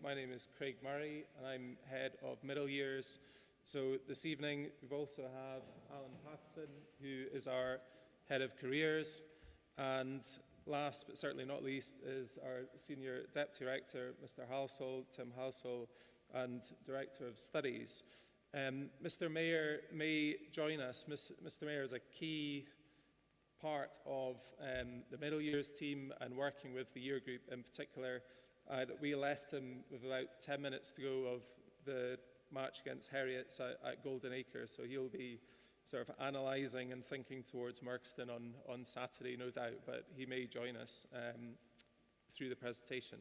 My name is Craig Murray, and I'm head of middle years. So this evening, we also have Alan Patterson, who is our head of careers. And last, but certainly not least, is our senior deputy director, Mr. Halsall, Tim Halsall, and director of studies. Mr. Mayor may join us. Mr. Mayor is a key part of the middle years team and working with the year group in particular. We left him with about 10 minutes to go of the match against Heriots at Golden Acre, so he'll be sort of analysing and thinking towards Merkston on Saturday, no doubt, but he may join us through the presentation.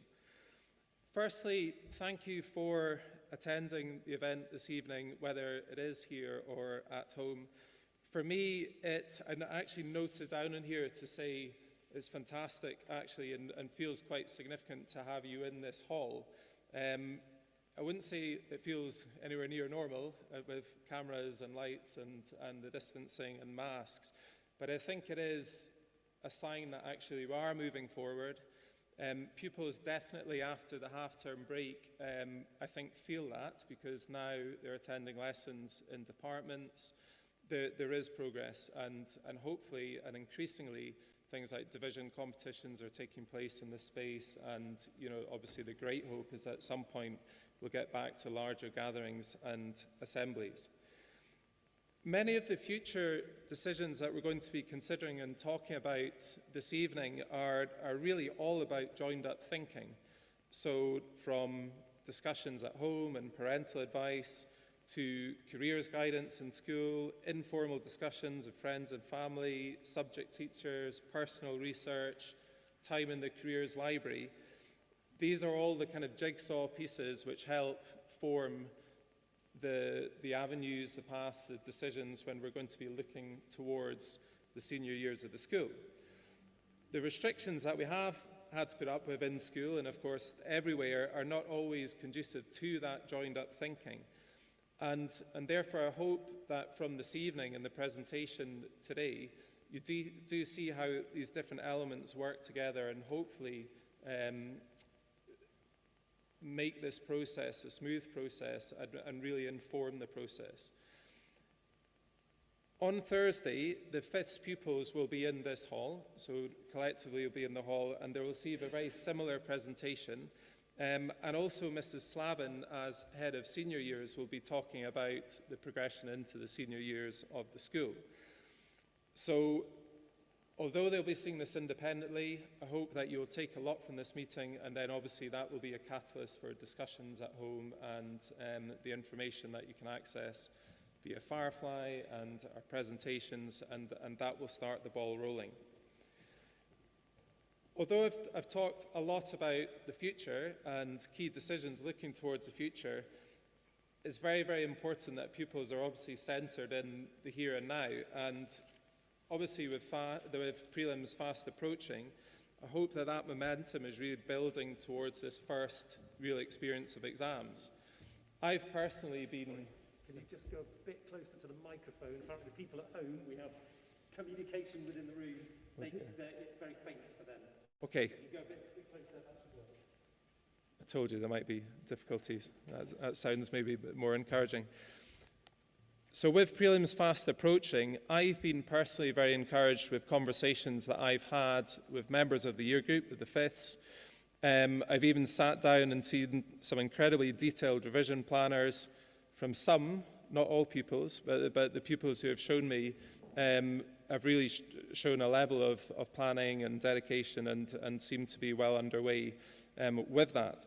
Firstly, thank you for attending the event this evening, whether it is here or at home. For me, and I actually noted down in here to say, it's fantastic, actually, and feels quite significant to have you in this hall. I wouldn't say it feels anywhere near normal with cameras and lights and the distancing and masks, but I think it is a sign that actually we are moving forward. Pupils definitely after the half-term break, I think feel that, because now they're attending lessons in departments. There is progress, and hopefully and increasingly things like division competitions are taking place in this space, and obviously the great hope is that at some point we'll get back to larger gatherings and assemblies. Many of the future decisions that we're going to be considering and talking about this evening are really all about joined-up thinking. So from discussions at home and parental advice, to careers guidance in school, informal discussions of friends and family, subject teachers, personal research, time in the careers library. These are all the kind of jigsaw pieces which help form the avenues, the paths, the decisions when we're going to be looking towards the senior years of the school. The restrictions that we have had to put up with in school, and of course everywhere, are not always conducive to that joined-up thinking. And therefore, I hope that from this evening and the presentation today, you do see how these different elements work together and hopefully make this process a smooth process and really inform the process. On Thursday, the 5th pupils will be in this hall, so collectively will be in the hall, and they will receive a very similar presentation. And also Mrs. Slavin, as head of senior years, will be talking about the progression into the senior years of the school. So, although they'll be seeing this independently, I hope that you'll take a lot from this meeting, and then obviously that will be a catalyst for discussions at home and the information that you can access via Firefly and our presentations, and that will start the ball rolling. Although I've talked a lot about the future and key decisions looking towards the future, it's very, very important that pupils are obviously centred in the here and now. And obviously with prelims fast approaching, I hope that that momentum is really building towards this first real experience of exams. I've personally been... Sorry. Can you just go a bit closer to the microphone? Apparently the people at home, we have communication within the room. It's very faint for them. Okay. If you go a bit closer, that should work. I told you there might be difficulties. That sounds maybe a bit more encouraging. So with prelims fast approaching, I've been personally very encouraged with conversations that I've had with members of the year group, with the fifths. I've even sat down and seen some incredibly detailed revision planners from some, not all pupils, but the pupils who have shown me have really shown a level of planning and dedication and seem to be well underway with that.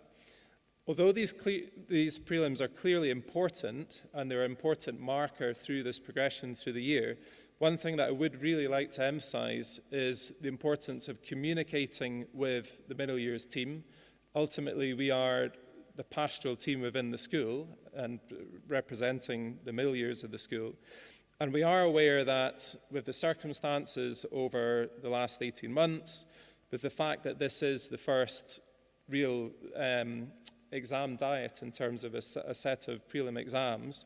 Although these prelims are clearly important, and they're an important marker through this progression through the year, one thing that I would really like to emphasise is the importance of communicating with the middle years team ultimately we are the pastoral team within the school and representing the middle years of the school. And we are aware that with the circumstances over the last 18 months, with the fact that this is the first real exam diet in terms of a set of prelim exams,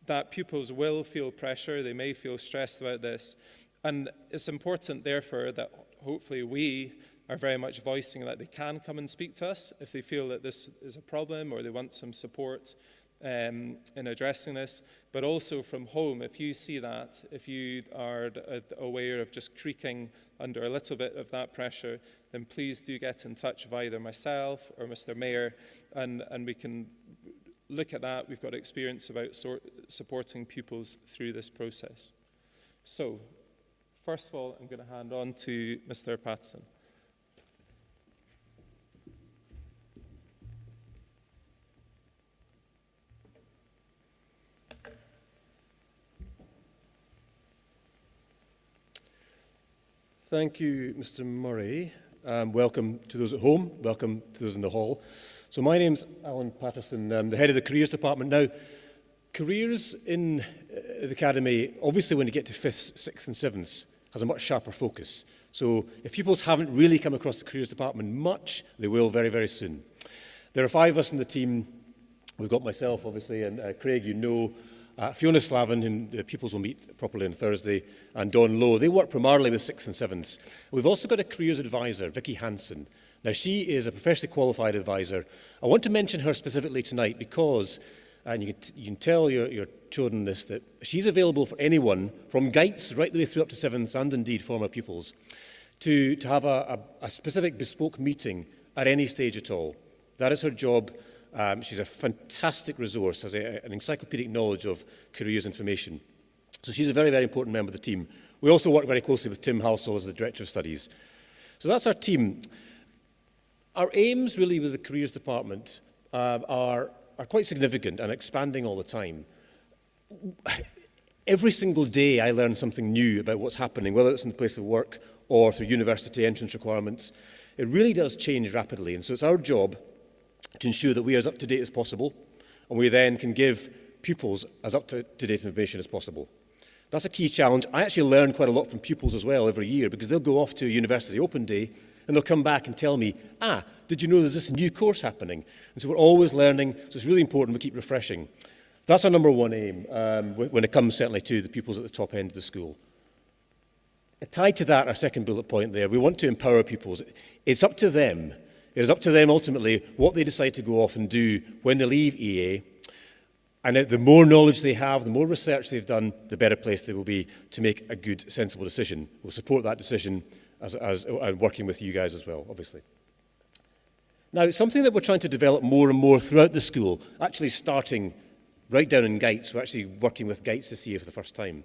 that pupils will feel pressure, they may feel stressed about this. And it's important, therefore, that hopefully we are very much voicing that they can come and speak to us if they feel that this is a problem or they want some support in addressing this. But also from home, if you see that, if you are aware of just creaking under a little bit of that pressure, then please do get in touch with either myself or Mr. Mayor, and we can look at that. We've got experience about supporting pupils through this process. So, first of all, I'm going to hand on to Mr. Patterson. Thank you, Mr. Murray. Welcome to those at home. Welcome to those in the hall. So my name's Alan Patterson. I'm the head of the Careers Department. Now, careers in the Academy, obviously when you get to 5th, 6th and 7th, has a much sharper focus. So if pupils haven't really come across the Careers Department much, they will very, very soon. There are 5 of us in the team. We've got myself, obviously, and Craig, you know, Fiona Slavin, whom the pupils will meet properly on Thursday, and Dawn Lowe. They work primarily with 6th and 7th. We've also got a careers advisor, Vicky Hanson. Now, she is a professionally qualified advisor. I want to mention her specifically tonight because, and you can tell your children this, that she's available for anyone, from Gates right the way through up to 7th, and indeed former pupils, to have a specific bespoke meeting at any stage at all. That is her job. She's a fantastic resource, has an encyclopedic knowledge of careers information. So she's a very, very important member of the team. We also work very closely with Tim Halsall as the Director of Studies. So that's our team. Our aims really with the Careers Department are quite significant and expanding all the time. Every single day I learn something new about what's happening, whether it's in the place of work or through university entrance requirements. It really does change rapidly, and so it's our job to ensure that we are as up-to-date as possible, and we then can give pupils as up-to-date information as possible. That's a key challenge. I actually learn quite a lot from pupils as well every year, because they'll go off to a university open day and they'll come back and tell me, did you know there's this new course happening? And so we're always learning, so it's really important we keep refreshing. That's our number one aim when it comes certainly to the pupils at the top end of the school. Tied to that, our second bullet point there, we want to empower pupils. It's up to them. It is up to them ultimately what they decide to go off and do when they leave EA. And the more knowledge they have, the more research they've done, the better place they will be to make a good, sensible decision. We'll support that decision and working with you guys as well, obviously. Now, something that we're trying to develop more and more throughout the school, actually starting right down in Gates, we're actually working with Gates this year for the first time,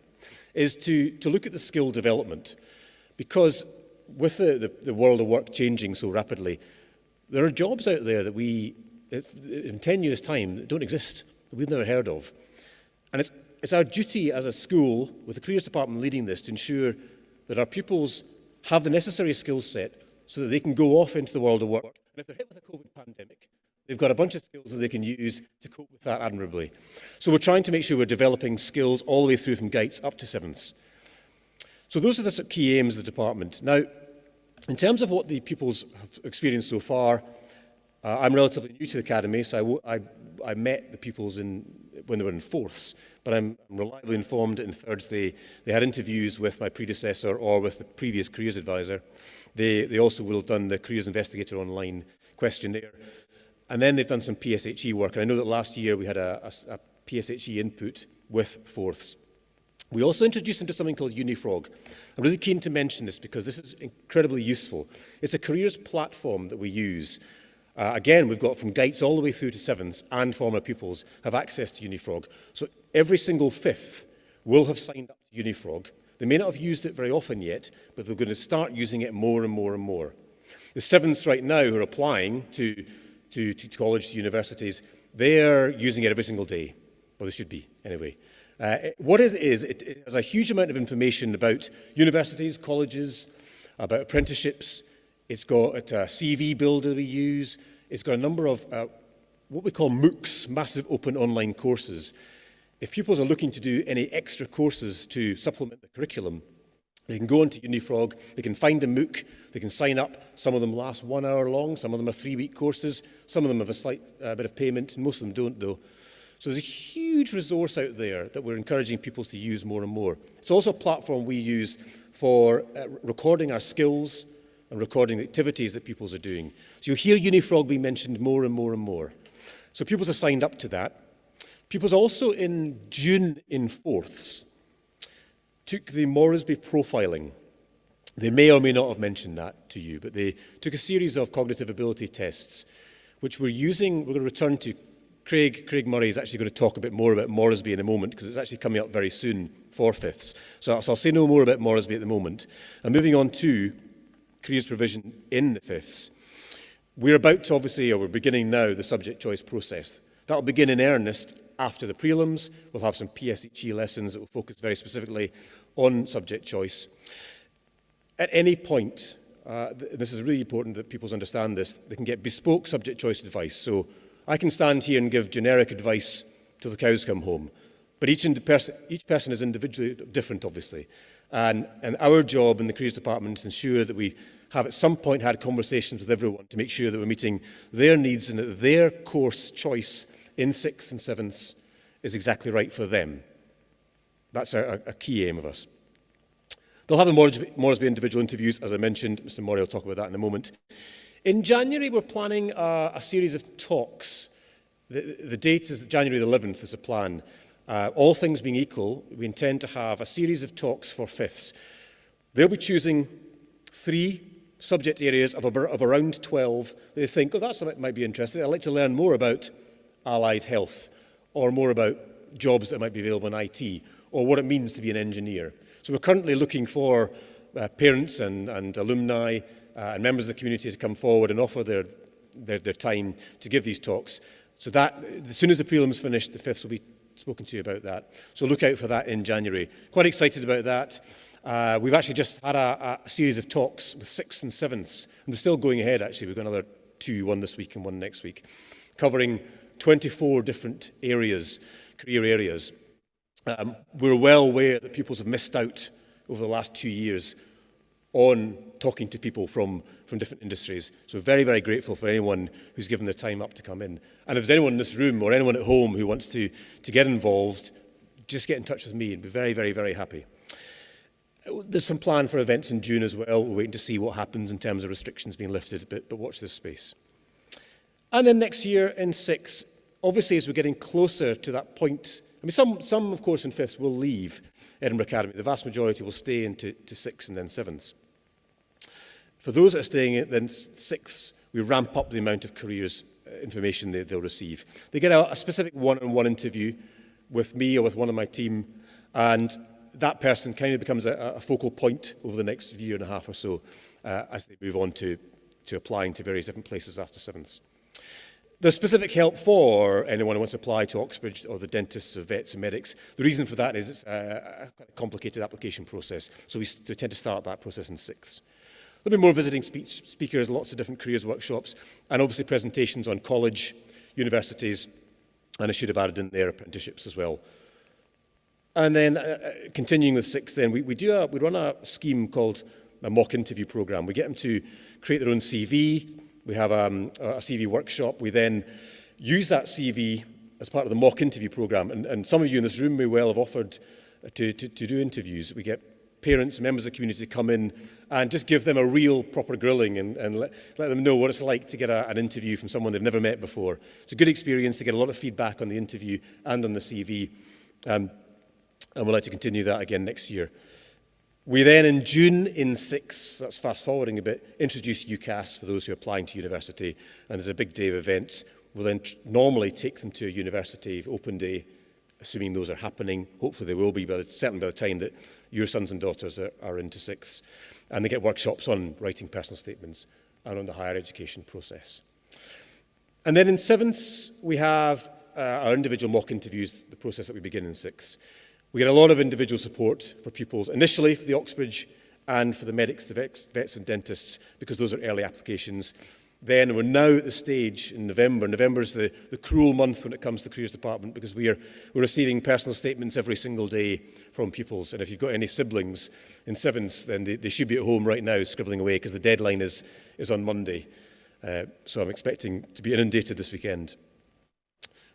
is to look at the skill development. Because with the world of work changing so rapidly, there are jobs out there that in 10 years' time, that don't exist, that we've never heard of. And it's our duty as a school, with the Careers Department leading this, to ensure that our pupils have the necessary skill set so that they can go off into the world of work. And if they're hit with a COVID pandemic, they've got a bunch of skills that they can use to cope with that admirably. So we're trying to make sure we're developing skills all the way through from Gates up to 7th. So those are the key aims of the department. Now, in terms of what the pupils have experienced so far, I'm relatively new to the academy, so I met the pupils when they were in 4ths, but I'm reliably informed that in 3rds they had interviews with my predecessor or with the previous careers advisor. They also will have done the Careers Investigator online questionnaire, and then they've done some PSHE work. And I know that last year we had a PSHE input with 4ths. We also introduced them to something called Unifrog. I'm really keen to mention this because this is incredibly useful. It's a careers platform that we use. Again, we've got from Gates all the way through to 7th, and former pupils have access to Unifrog. So every single 5th will have signed up to Unifrog. They may not have used it very often yet, but they're going to start using it more and more and more. The 7ths right now who are applying to college, to universities, they're using it every single day. Well, they should be, anyway. What it is, it has a huge amount of information about universities, colleges, about apprenticeships. It's got a CV builder we use. it's got a number of what we call MOOCs, Massive Open Online Courses. If pupils are looking to do any extra courses to supplement the curriculum, they can go onto Unifrog, they can find a MOOC, they can sign up. Some of them last 1 hour long, some of them are 3-week courses, some of them have a slight bit of payment, and most of them don't though. So there's a huge resource out there that we're encouraging pupils to use more and more. It's also a platform we use for recording our skills and recording the activities that pupils are doing. So you'll hear Unifrog being mentioned more and more and more. So pupils have signed up to that. Pupils also in June in fourths took the Moresby profiling. They may or may not have mentioned that to you, but they took a series of cognitive ability tests, which we're going to return to. Craig Murray is actually going to talk a bit more about Moresby in a moment, because it's actually coming up very soon for fifths. So I'll say no more about Moresby at the moment. And moving on to careers provision in the fifths. We're beginning now the subject choice process. That'll begin in earnest after the prelims. We'll have some PSHE lessons that will focus very specifically on subject choice. At any point, this is really important that pupils understand this, they can get bespoke subject choice advice. So I can stand here and give generic advice till the cows come home, but each person is individually different, obviously. And our job in the careers department is to ensure that we have at some point had conversations with everyone to make sure that we're meeting their needs and that their course choice in 6th and 7th is exactly right for them. That's a key aim of us. They'll have the Moresby individual interviews, as I mentioned. Mr. Murray will talk about that in a moment. In January, we're planning a series of talks. The date is January the 11th is the plan. All things being equal, we intend to have a series of talks for fifths. They'll be choosing 3 subject areas of around 12. They think, oh, that might be interesting. I'd like to learn more about allied health, or more about jobs that might be available in IT, or what it means to be an engineer. So we're currently looking for parents and alumni and members of the community to come forward and offer their time to give these talks. So that, as soon as the prelims finish, the fifths will be spoken to you about that. So look out for that in January. Quite excited about that. We've actually just had a series of talks with 6th and 7ths, and they're still going ahead actually. We've got another 2, one this week and one next week, covering 24 different areas, career areas. We're well aware that pupils have missed out over the last 2 years on talking to people from different industries. So very, very grateful for anyone who's given their time up to come in. And if there's anyone in this room or anyone at home who wants to get involved, just get in touch with me and be very, very, very happy. There's some plan for events in June as well. We're waiting to see what happens in terms of restrictions being lifted, but watch this space. And then next year in 6th, obviously as we're getting closer to that point, I mean, some of course in 5th will leave Edinburgh Academy. The vast majority will stay into 6th and then 7th. For those that are staying in then 6th, we ramp up the amount of careers information they'll receive. They get a specific one-on-one interview with me or with one of my team, and that person kind of becomes a focal point over the next year and a half or so as they move on to applying to various different places after 7th. There's specific help for anyone who wants to apply to Oxbridge or the dentists or vets and medics. The reason for that is it's a complicated application process, so we tend to start that process in 6th. There'll be more visiting speakers, lots of different careers workshops, and obviously presentations on college, universities, and I should have added in there apprenticeships as well. And then continuing with 6th, then we run a scheme called a mock interview program. We get them to create their own CV. We have a CV workshop. We then use that CV as part of the mock interview program. And some of you in this room may well have offered to do interviews. We get parents, members of the community to come in and just give them a real proper grilling and let them know what it's like to get an interview from someone they've never met before. It's a good experience to get a lot of feedback on the interview and on the CV. And we'd like to continue that again next year. We then, in June, in 6th, that's fast forwarding a bit, introduce UCAS for those who are applying to university. And there's a big day of events. We'll then normally take them to a university open day, assuming those are happening. Hopefully they will be, certainly by the time that your sons and daughters are into 6th. And they get workshops on writing personal statements and on the higher education process. And then in 7th, we have our individual mock interviews, the process that we begin in 6th. We get a lot of individual support for pupils, initially for the Oxbridge and for the medics, the vets and dentists, because those are early applications. then. We're now at the stage in November. November is the cruel month when it comes to the Careers Department, because we're receiving personal statements every single day from pupils. And if you've got any siblings in 7th, then they should be at home right now scribbling away, because the deadline is on Monday. So I'm expecting to be inundated this weekend.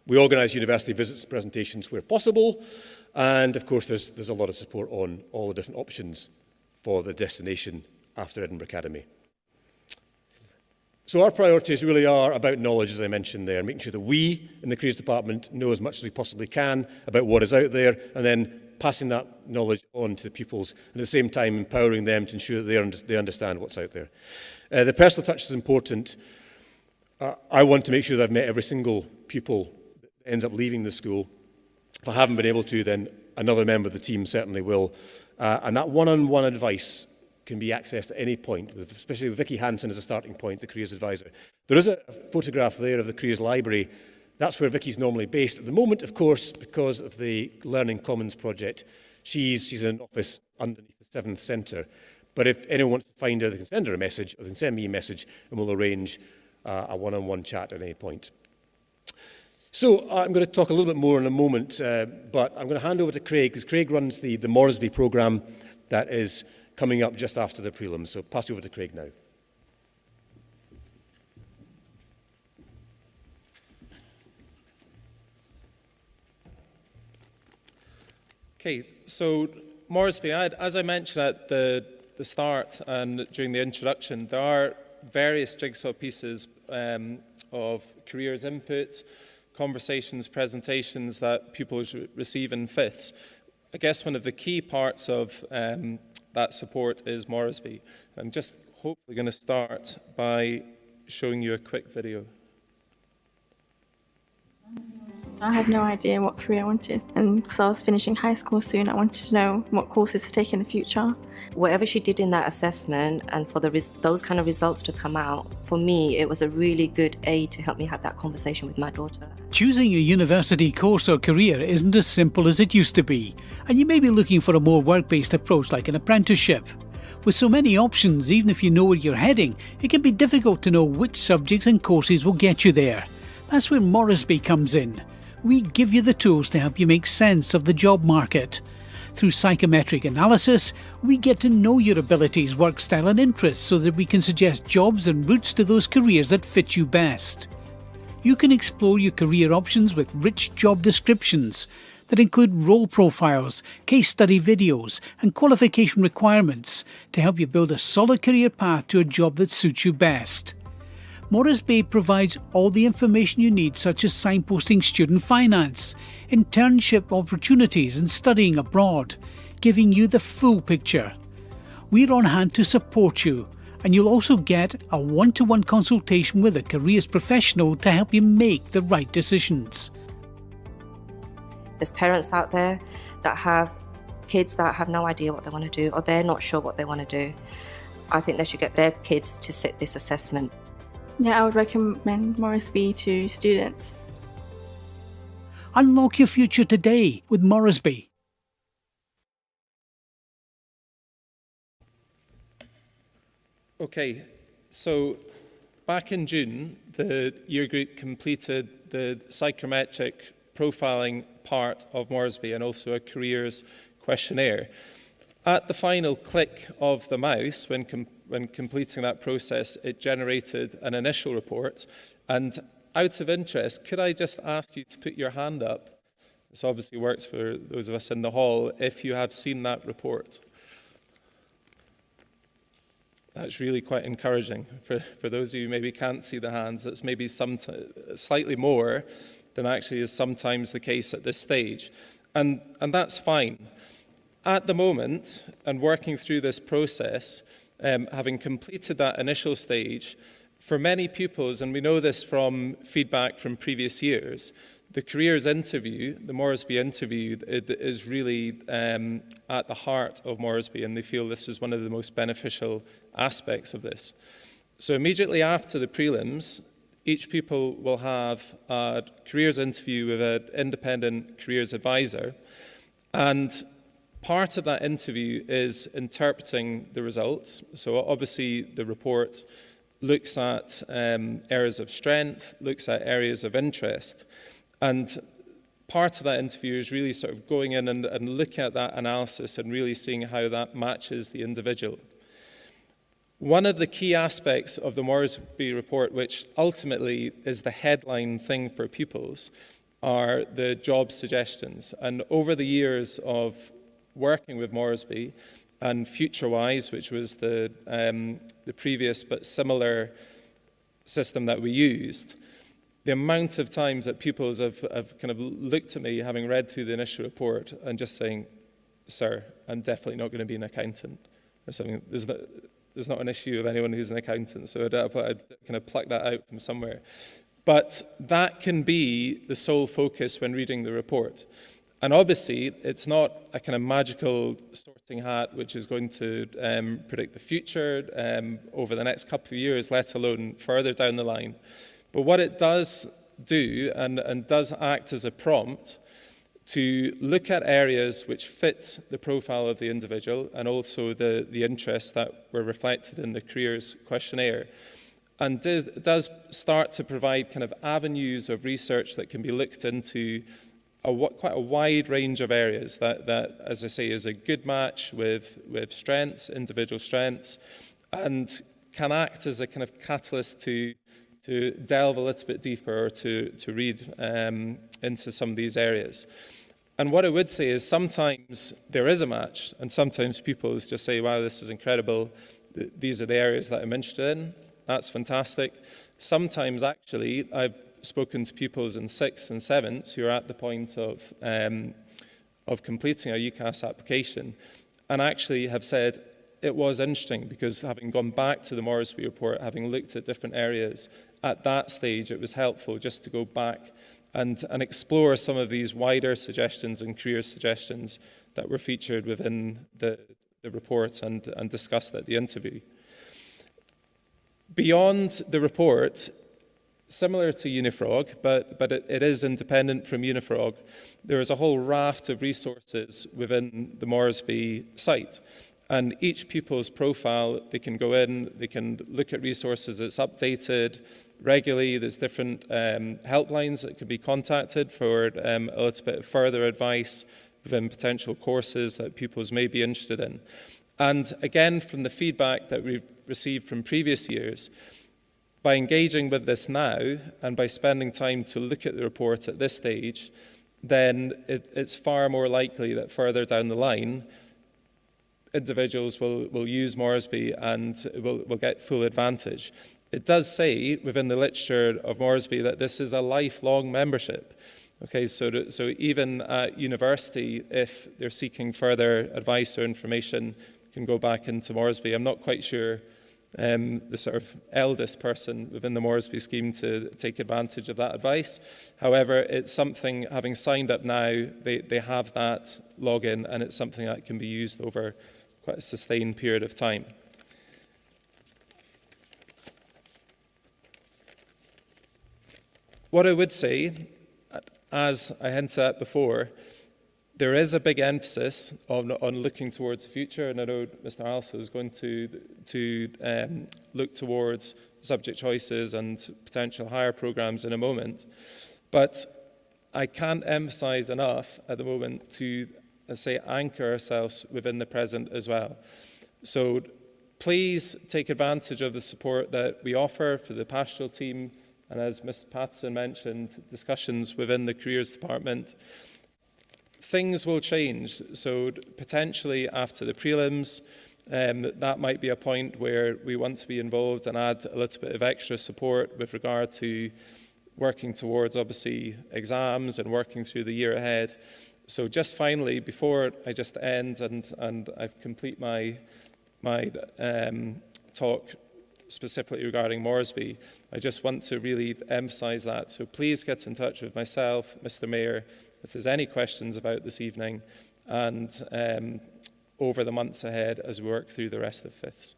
We organise university visits and presentations where possible. And of course, there's a lot of support on all the different options for the destination after Edinburgh Academy. So our priorities really are about knowledge, as I mentioned there, making sure that we in the Careers Department know as much as we possibly can about what is out there, and then passing that knowledge on to the pupils, and at the same time empowering them to ensure that they understand what's out there. The personal touch is important. I want to make sure that I've met every single pupil that ends up leaving the school. If I haven't been able to, then another member of the team certainly will. And that one-on-one advice can be accessed at any point, especially with Vicky Hanson as a starting point, the Careers Advisor. There is a photograph there of the Careers Library. That's where Vicky's normally based. At the moment, of course, because of the Learning Commons project, she's in an office underneath the 7th Centre. But if anyone wants to find her, they can send her a message, or they can send me a message, and we'll arrange a one-on-one chat at any point. So I'm going to talk a little bit more in a moment, but I'm going to hand over to Craig, because Craig runs the Moresby programme that is coming up just after the prelims. So pass you over to Craig now. Okay, so Moresby, as I mentioned at the start and during the introduction, there are various jigsaw pieces of careers input, conversations, presentations that pupils receive in fifths. I guess one of the key parts of that support is Moresby. I'm just hopefully going to start by showing you a quick video. I had no idea what career I wanted, and because I was finishing high school soon, I wanted to know what courses to take in the future. Whatever she did in that assessment, and for those kind of results to come out, for me, it was a really good aid to help me have that conversation with my daughter. Choosing a university course or career isn't as simple as it used to be, and you may be looking for a more work-based approach like an apprenticeship. With so many options, even if you know where you're heading, it can be difficult to know which subjects and courses will get you there. That's where Moresby comes in. We give you the tools to help you make sense of the job market. Through psychometric analysis, we get to know your abilities, work style and interests so that we can suggest jobs and routes to those careers that fit you best. You can explore your career options with rich job descriptions that include role profiles, case study videos and qualification requirements to help you build a solid career path to a job that suits you best. Moresby provides all the information you need, such as signposting student finance, internship opportunities and studying abroad, giving you the full picture. We're on hand to support you, and you'll also get a one-to-one consultation with a careers professional to help you make the right decisions. There's parents out there that have kids that have no idea what they want to do, or they're not sure what they want to do. I think they should get their kids to sit this assessment. Yeah, I would recommend Moresby to students. Unlock your future today with Moresby. Okay, so back in June, the year group completed the psychometric profiling part of Moresby and also a careers questionnaire. At the final click of the mouse, when completing that process, it generated an initial report. And out of interest, could I just ask you to put your hand up? This obviously works for those of us in the hall, if you have seen that report. That's really quite encouraging. For those of you who maybe can't see the hands, it's maybe slightly more than actually is sometimes the case at this stage. And that's fine. At the moment, and working through this process, having completed that initial stage, for many pupils, and we know this from feedback from previous years, the careers interview, the Moresby interview, is really at the heart of Moresby, and they feel this is one of the most beneficial aspects of this. So immediately after the prelims, each pupil will have a careers interview with an independent careers advisor, and part of that interview is interpreting the results. So obviously the report looks at areas of strength, looks at areas of interest. And part of that interview is really sort of going in and looking at that analysis and really seeing how that matches the individual. One of the key aspects of the Moresby report, which ultimately is the headline thing for pupils, are the job suggestions. And over the years of working with Moresby and FutureWise, which was the previous but similar system that we used, the amount of times that pupils have kind of looked at me, having read through the initial report, and just saying, "Sir, I'm definitely not going to be an accountant," or something. There's not an issue of anyone who's an accountant, so I'd kind of pluck that out from somewhere. But that can be the sole focus when reading the report. And obviously, it's not a kind of magical sorting hat which is going to predict the future over the next couple of years, let alone further down the line. But what it does do, and does act as a prompt, to look at areas which fit the profile of the individual and also the interests that were reflected in the careers questionnaire. And does start to provide kind of avenues of research that can be looked into quite a wide range of areas that, as I say, is a good match with strengths, individual strengths, and can act as a kind of catalyst to delve a little bit deeper or to read into some of these areas. And what I would say is sometimes there is a match, and sometimes pupils just say, "Wow, this is incredible. These are the areas that I'm interested in. That's fantastic." Sometimes, actually, I've spoken to pupils in 6th and 7th who are at the point of completing a UCAS application and actually have said, it was interesting because having gone back to the Moresby report, having looked at different areas, at that stage it was helpful just to go back and explore some of these wider suggestions and career suggestions that were featured within the report and discussed at the interview. Beyond the report, similar to Unifrog, but it is independent from Unifrog, there is a whole raft of resources within the Moresby site. And each pupil's profile, they can go in, they can look at resources. It's updated regularly. There's different helplines that can be contacted for a little bit of further advice within potential courses that pupils may be interested in. And again, from the feedback that we've received from previous years, by engaging with this now and by spending time to look at the report at this stage, then it's far more likely that further down the line, individuals will use Moresby and will get full advantage. It does say within the literature of Moresby that this is a lifelong membership. Okay, so even at university, if they're seeking further advice or information, can go back into Moresby. I'm not quite sure the sort of eldest person within the Moresby scheme to take advantage of that advice. However, it's something, having signed up now, they have that login, and it's something that can be used over quite a sustained period of time. What I would say, as I hinted at before, there is a big emphasis on looking towards the future, and I know Mr. Also is going to look towards subject choices and potential higher programs in a moment. But I can't emphasize enough at the moment to, anchor ourselves within the present as well. So please take advantage of the support that we offer for the pastoral team, and as Ms. Patterson mentioned, discussions within the careers department. Things will change, so potentially after the prelims, that might be a point where we want to be involved and add a little bit of extra support with regard to working towards, obviously, exams and working through the year ahead. So just finally, before I just end and I complete my talk specifically regarding Moresby, I just want to really emphasize that. So please get in touch with myself, Mr. Mayor, if there's any questions about this evening, and over the months ahead as we work through the rest of fifths.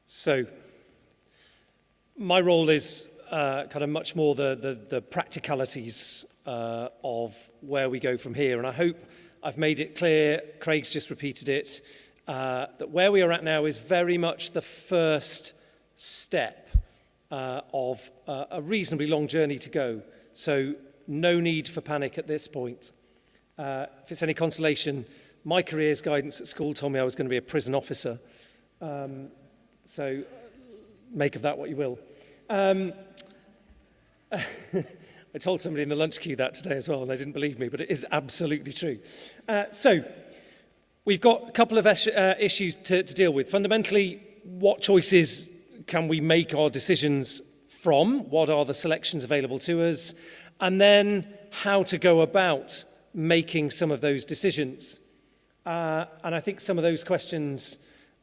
So, my role is kind of much more the practicalities of where we go from here. And I hope I've made it clear, Craig's just repeated it, that where we are at now is very much the first step of a reasonably long journey to go. So no need for panic at this point. If it's any consolation, my careers guidance at school told me I was going to be a prison officer. So make of that what you will. I told somebody in the lunch queue that today as well, and they didn't believe me, but it is absolutely true. So we've got a couple of issues to deal with. Fundamentally, what choices can we make our decisions from? What are the selections available to us? And then how to go about making some of those decisions. And I think some of those questions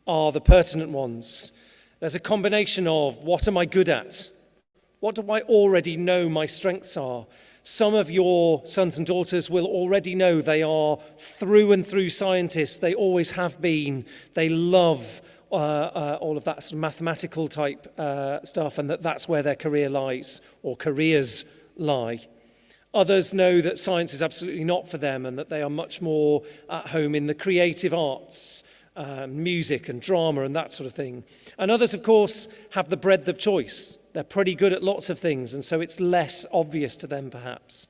are the pertinent ones. There's a combination of what am I good at? What do I already know my strengths are? Some of your sons and daughters will already know they are through and through scientists. They always have been. They love all of that sort of mathematical type stuff, and that's where their career lies, or careers lie. Others know that science is absolutely not for them and that they are much more at home in the creative arts, music and drama and that sort of thing. And others, of course, have the breadth of choice. They're pretty good at lots of things, and so it's less obvious to them, perhaps.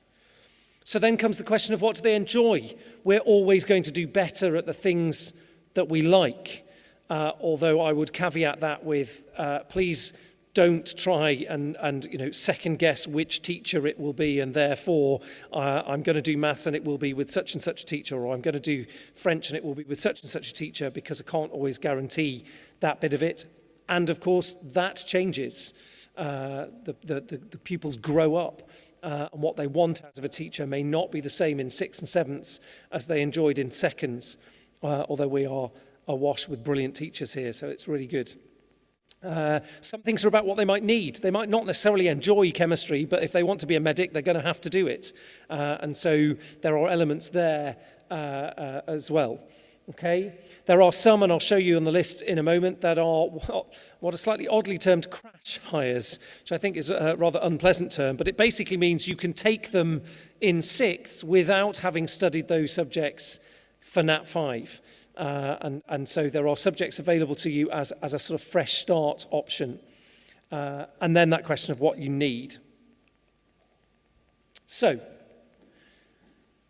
So then comes the question of what do they enjoy? We're always going to do better at the things that we like, although I would caveat that with please don't try and second guess which teacher it will be, and therefore I'm going to do maths and it will be with such and such a teacher, or I'm going to do French and it will be with such and such a teacher, because I can't always guarantee that bit of it. And of course that changes. The pupils grow up, and what they want out of a teacher may not be the same in 6th and 7th as they enjoyed in 2nds, although we are awash with brilliant teachers here, so it's really good. Some things are about what they might need. They might not necessarily enjoy chemistry, but if they want to be a medic, they're going to have to do it. And so there are elements there as well. Okay, there are some, and I'll show you on the list in a moment, that are what are slightly oddly termed crash hires, which I think is a rather unpleasant term, but it basically means you can take them in 6th without having studied those subjects for Nat 5. And so there are subjects available to you as a sort of fresh start option. And then that question of what you need. So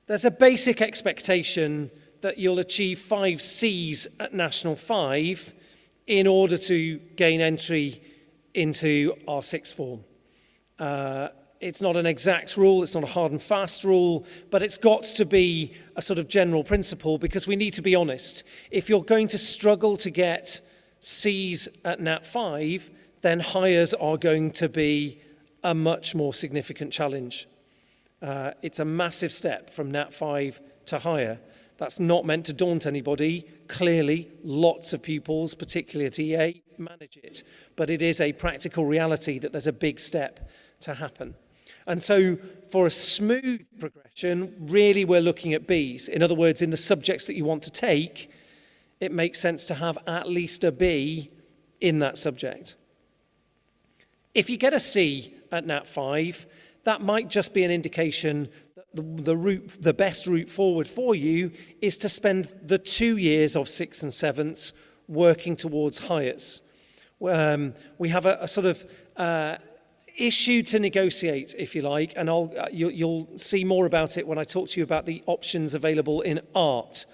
there's a basic expectation that you'll achieve 5 Cs at National 5 in order to gain entry into our 6th form. It's not an exact rule, it's not a hard and fast rule, but it's got to be a sort of general principle, because we need to be honest. If you're going to struggle to get Cs at Nat 5, then hires are going to be a much more significant challenge. It's a massive step from Nat 5 to higher. That's not meant to daunt anybody. Clearly, lots of pupils, particularly at EA, manage it. But it is a practical reality that there's a big step to happen. And so for a smooth progression, really we're looking at Bs. In other words, in the subjects that you want to take, it makes sense to have at least a B in that subject. If you get a C at Nat 5, that might just be an indication that the best route forward for you is to spend the 2 years of 6th and 7th working towards hires. We have a sort of issue to negotiate, if you like, and you'll see more about it when I talk to you about the options available in art.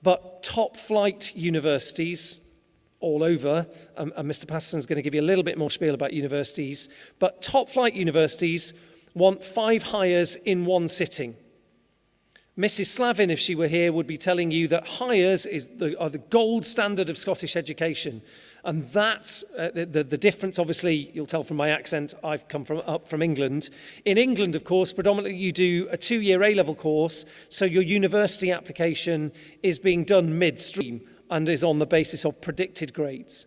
But top flight universities all over, and Mr. Patterson is going to give you a little bit more spiel about universities, but top flight universities want 5 hires in one sitting. Mrs. Slavin, if she were here, would be telling you that hires are the gold standard of Scottish education. And that's the difference. Obviously, you'll tell from my accent, I've come up from England. In England, of course, predominantly you do a 2-year A-level course, so your university application is being done midstream and is on the basis of predicted grades.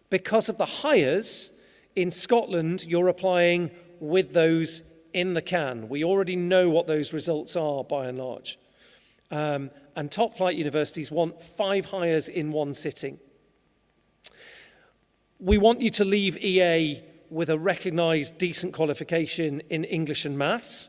Because of the hires, in Scotland, you're applying with those in the can. We already know what those results are, by and large. And top flight universities want 5 hires in one sitting. We want you to leave EA with a recognised decent qualification in English and maths.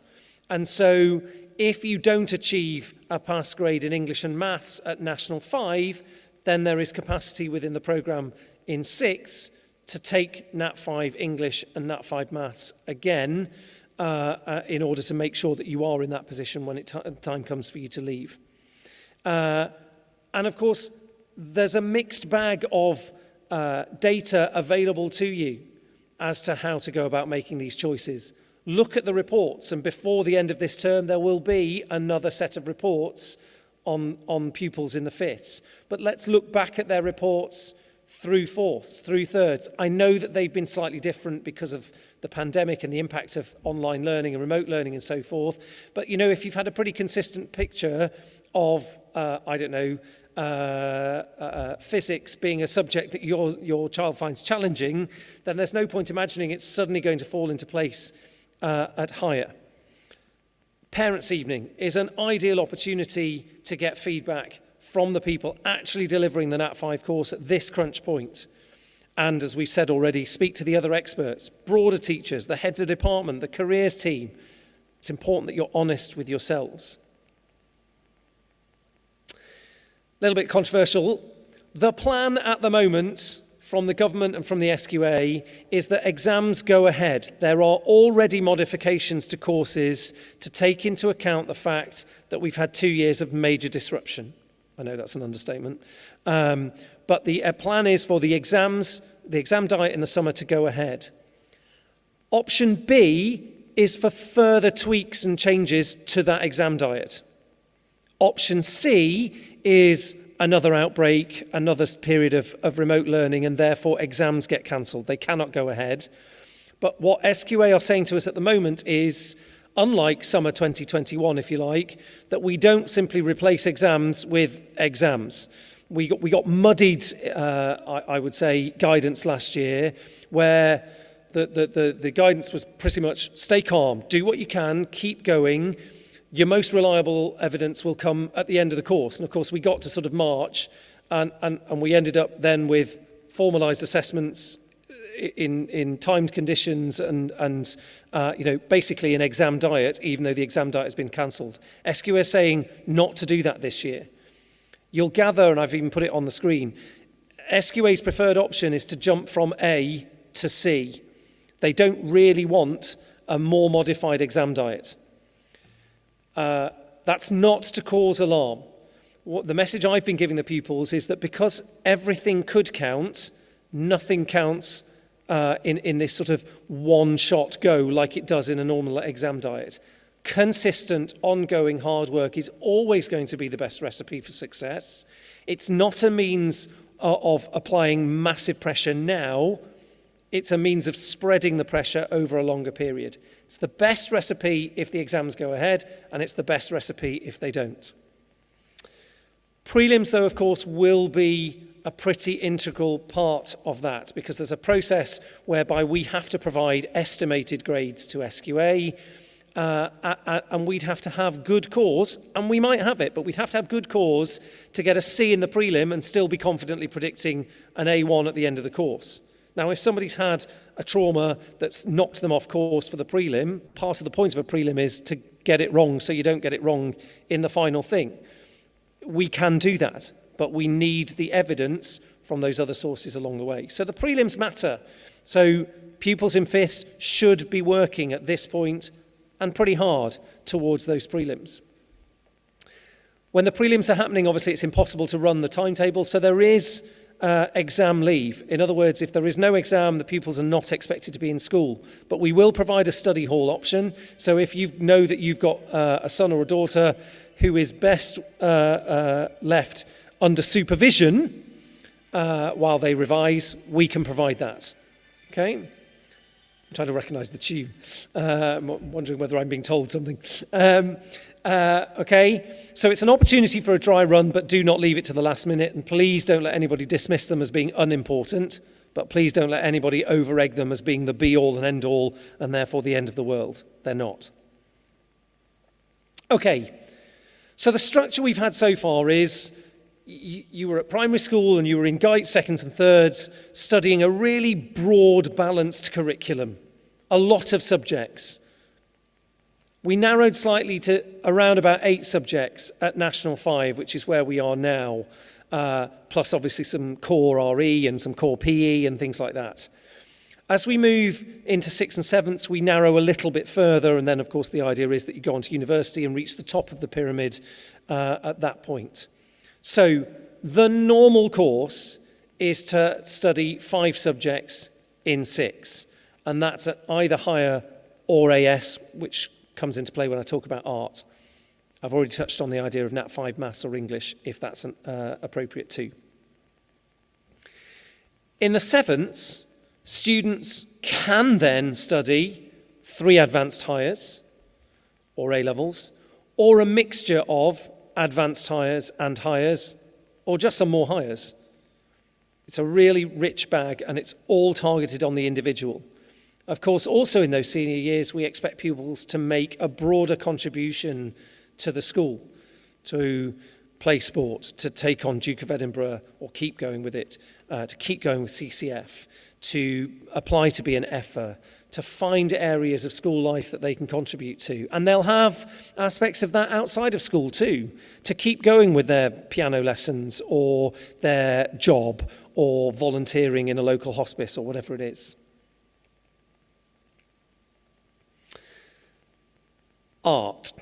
And so if you don't achieve a pass grade in English and maths at National 5, then there is capacity within the programme in 6th to take Nat 5 English and Nat 5 maths again in order to make sure that you are in that position when time comes for you to leave. And of course, there's a mixed bag of data available to you as to how to go about making these choices. Look at the reports, and before the end of this term, there will be another set of reports on pupils in the fifths. But let's look back at their reports through fourths, through thirds. I know that they've been slightly different because of the pandemic and the impact of online learning and remote learning and so forth. But, you know, if you've had a pretty consistent picture of, physics being a subject that your child finds challenging, then there's no point imagining it's suddenly going to fall into place at higher. Parents' evening is an ideal opportunity to get feedback from the people actually delivering the Nat 5 course at this crunch point. And as we've said already, speak to the other experts, broader teachers, the heads of department, the careers team. It's important that you're honest with yourselves. A little bit controversial. The plan at the moment from the government and from the SQA is that exams go ahead. There are already modifications to courses to take into account the fact that we've had 2 years of major disruption. I know that's an understatement. But the plan is for the exam diet in the summer to go ahead. Option B is for further tweaks and changes to that exam diet. Option C is another outbreak, another period of remote learning, and therefore exams get cancelled. They cannot go ahead. But what SQA are saying to us at the moment is, unlike summer 2021, if you like, that we don't simply replace exams with exams. We got muddied, I would say, guidance last year, where the guidance was pretty much stay calm, do what you can, keep going. Your most reliable evidence will come at the end of the course. And of course, we got to sort of March, and we ended up then with formalised assessments in timed conditions and basically an exam diet, even though the exam diet has been cancelled. SQA is saying not to do that this year. You'll gather, and I've even put it on the screen, SQA's preferred option is to jump from A to C. They don't really want a more modified exam diet. That's not to cause alarm. The message I've been giving the pupils is that because everything could count, nothing counts in this sort of one-shot go like it does in a normal exam diet. Consistent, ongoing hard work is always going to be the best recipe for success. It's not a means of applying massive pressure now. It's a means of spreading the pressure over a longer period. It's the best recipe if the exams go ahead, and it's the best recipe if they don't. Prelims, though, of course, will be a pretty integral part of that, because there's a process whereby we have to provide estimated grades to SQA, and we'd have to have good cause, and we might have it, but we'd have to have good cause to get a C in the prelim and still be confidently predicting an A1 at the end of the course. Now, if somebody's had a trauma that's knocked them off course for the prelim, part of the point of a prelim is to get it wrong so you don't get it wrong in the final thing. We can do that, but we need the evidence from those other sources along the way. So the prelims matter. So pupils in fifths should be working at this point and pretty hard towards those prelims. When the prelims are happening, obviously it's impossible to run the timetable, so there is exam leave. In other words, if there is no exam, the pupils are not expected to be in school. But we will provide a study hall option. So if you know that you've got a son or a daughter who is best left under supervision while they revise, we can provide that. Okay? I'm trying to recognise the tune. I'm wondering whether I'm being told something. Okay, so it's an opportunity for a dry run, but do not leave it to the last minute. And please don't let anybody dismiss them as being unimportant, but please don't let anybody over-egg them as being the be-all and end-all and therefore the end of the world. They're not. Okay, so the structure we've had so far is you were at primary school and you were in GITE seconds and thirds, studying a really broad, balanced curriculum, a lot of subjects. We narrowed slightly to around about 8 subjects at National 5, which is where we are now, plus obviously some core RE and some core PE and things like that. As we move into 6th and 7th, we narrow a little bit further, and then of course the idea is that you go on to university and reach the top of the pyramid at that point. So the normal course is to study 5 subjects in 6, and that's at either higher or AS, which comes into play when I talk about art. I've already touched on the idea of Nat 5 maths or English, if that's appropriate too. In the 7th, students can then study 3 advanced hires or A-levels, or a mixture of advanced hires and hires, or just some more hires. It's a really rich bag, and it's all targeted on the individual. Of course, also in those senior years, we expect pupils to make a broader contribution to the school, to play sport, to take on Duke of Edinburgh or keep going with it, to keep going with CCF, to apply to be an FA, to find areas of school life that they can contribute to. And they'll have aspects of that outside of school too, to keep going with their piano lessons or their job or volunteering in a local hospice or whatever it is. Art.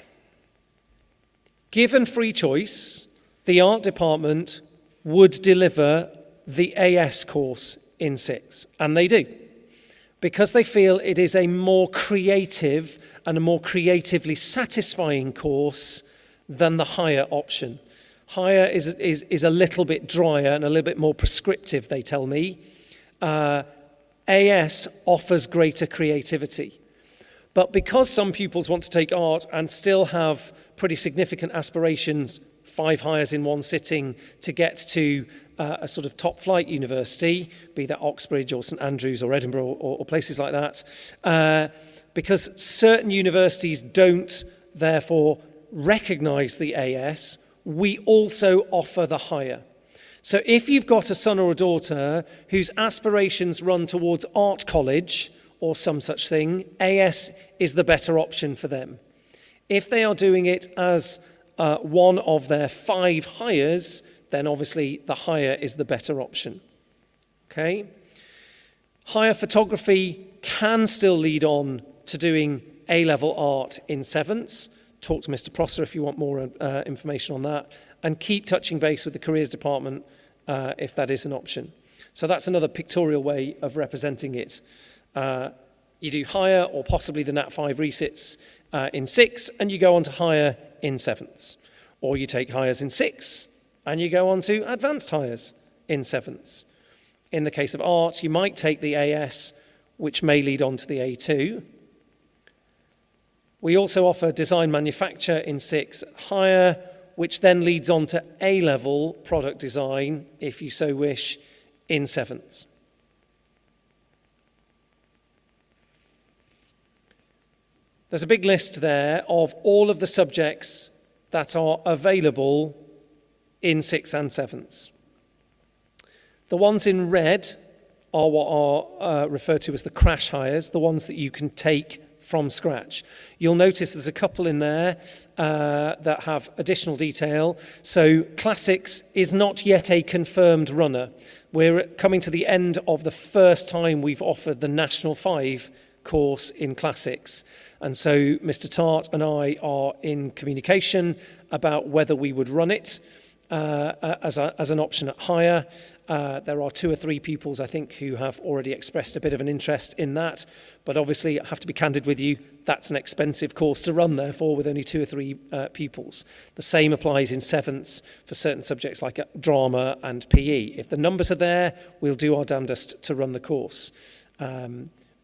Given free choice, the art department would deliver the AS course in 6, and they do, because they feel it is a more creative and a more creatively satisfying course than the higher option. Higher is a little bit drier and a little bit more prescriptive, they tell me. AS offers greater creativity. But because some pupils want to take art and still have pretty significant aspirations, 5 hires in one sitting, to get to a sort of top flight university, be that Oxbridge or St Andrews or Edinburgh or places like that, because certain universities don't therefore recognise the AS, we also offer the higher. So if you've got a son or a daughter whose aspirations run towards art college or some such thing, AS is the better option for them. If they are doing it as one of their 5 hires, then obviously the higher is the better option. Okay? Higher photography can still lead on to doing A-level art in 7th. Talk to Mr. Prosser if you want more information on that, and keep touching base with the careers department if that is an option. So that's another pictorial way of representing it. You do higher or possibly the Nat 5 resits in 6, and you go on to higher in 7th. Or you take hires in 6, and you go on to advanced hires in 7th. In the case of art, you might take the AS, which may lead on to the A2. We also offer design manufacture in 6 higher, which then leads on to A-level product design, if you so wish, in 7th. There's a big list there of all of the subjects that are available in 6th and 7th. The ones in red are what are referred to as the crash hires, the ones that you can take from scratch. You'll notice there's a couple in there that have additional detail. So classics is not yet a confirmed runner. We're coming to the end of the first time we've offered the National 5 course in classics. And so Mr. Tart and I are in communication about whether we would run it as an option at higher. There are 2 or 3 pupils, I think, who have already expressed a bit of an interest in that. But obviously, I have to be candid with you, that's an expensive course to run, therefore, with only 2 or 3 pupils. The same applies in 7th for certain subjects like drama and PE. If the numbers are there, we'll do our damnedest to run the course.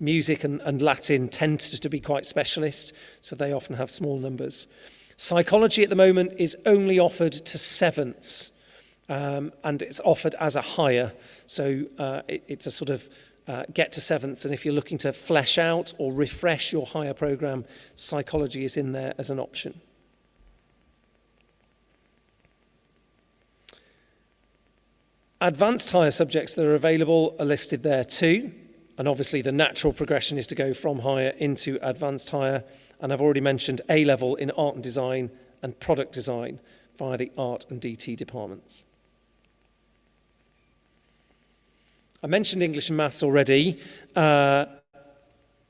Music and Latin tend to be quite specialist, so they often have small numbers. Psychology at the moment is only offered to 7ths, and it's offered as a higher. So it's a sort of get to 7ths, and if you're looking to flesh out or refresh your higher programme, psychology is in there as an option. Advanced higher subjects that are available are listed there too. And obviously the natural progression is to go from higher into advanced higher. And I've already mentioned A-level in art and design and product design via the art and DT departments. I mentioned English and Maths already.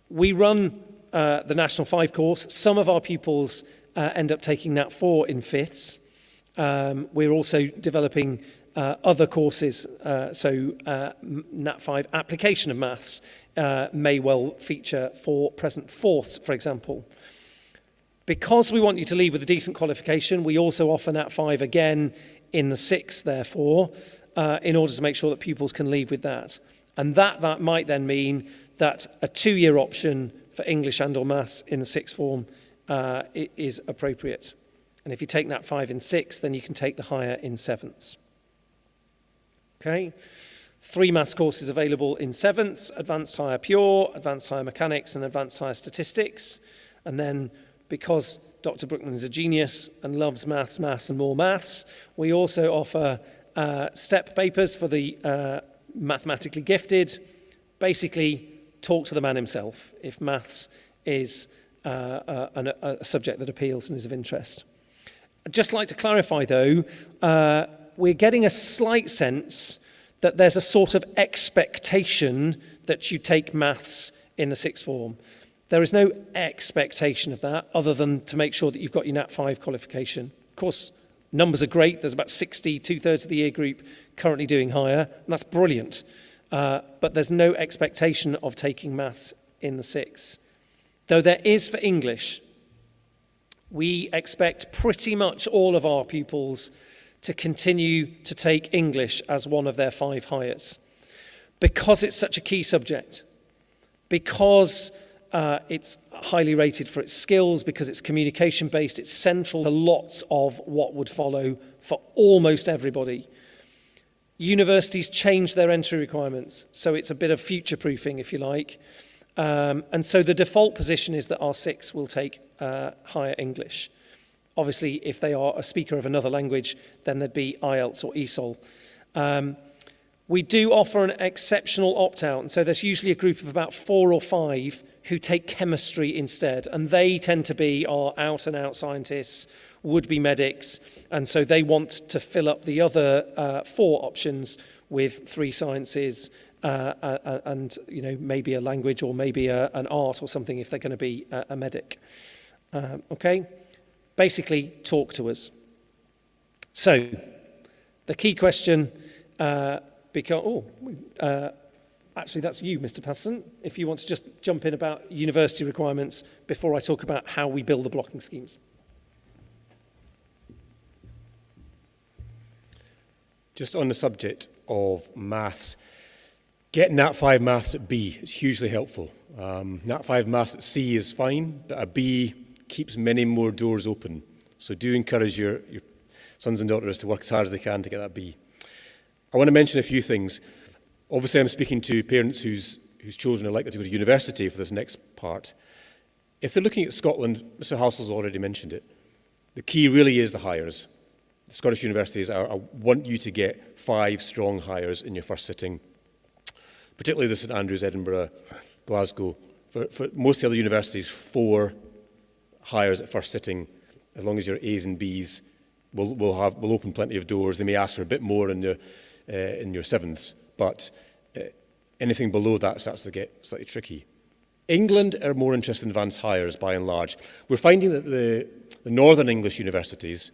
We run the National 5 course. Some of our pupils end up taking Nat 4 in fifths. We're also developing other courses, so Nat 5 application of maths may well feature for present fourths, for example. Because we want you to leave with a decent qualification, we also offer Nat 5 again in the sixth, therefore, in order to make sure that pupils can leave with that. And that might then mean that a 2-year option for English and or maths in the sixth form is appropriate. And if you take Nat 5 in sixth, then you can take the higher in sevenths. Okay, 3 maths courses available in sevenths: Advanced Higher Pure, Advanced Higher Mechanics, and Advanced Higher Statistics. And then, because Dr. Brookman is a genius and loves maths, and more maths, we also offer step papers for the mathematically gifted. Basically, talk to the man himself if maths is a subject that appeals and is of interest. I'd just like to clarify, though, we're getting a slight sense that there's a sort of expectation that you take maths in the sixth form. There is no expectation of that other than to make sure that you've got your Nat 5 qualification. Of course, numbers are great. There's about 60, 2/3 of the year group currently doing higher, and that's brilliant. But there's no expectation of taking maths in the sixth. Though there is for English. We expect pretty much all of our pupils to continue to take English as one of their 5 hires, because it's such a key subject, because it's highly rated for its skills, because it's communication-based, it's central to lots of what would follow for almost everybody. Universities change their entry requirements, so it's a bit of future-proofing, if you like. And so the default position is that our 6 will take higher English. Obviously, if they are a speaker of another language, then there'd be IELTS or ESOL. We do offer an exceptional opt-out, and so there's usually a group of about 4 or 5 who take chemistry instead, and they tend to be our out-and-out scientists, would-be medics, and so they want to fill up the other 4 options with 3 sciences and maybe a language or maybe an art or something if they're going to be a medic. Okay? Basically, talk to us. So, the key question, actually that's you, Mr. Patterson, if you want to just jump in about university requirements before I talk about how we build the blocking schemes. Just on the subject of maths, getting Nat 5 maths at B is hugely helpful. Nat 5 maths at C is fine, but a B keeps many more doors open. So do encourage your sons and daughters to work as hard as they can to get that B. I want to mention a few things. Obviously, I'm speaking to parents whose children are likely to go to university for this next part. If they're looking at Scotland, Mr. Halsel's already mentioned it. The key really is the hires. The Scottish universities want you to get 5 strong hires in your first sitting, particularly the St Andrews, Edinburgh, Glasgow. For most of the other universities, 4 hires at first sitting, as long as your A's and B's, will open plenty of doors. They may ask for a bit more in your sevenths, but anything below that starts to get slightly tricky. England are more interested in advanced hires by and large. We're finding that the northern English universities,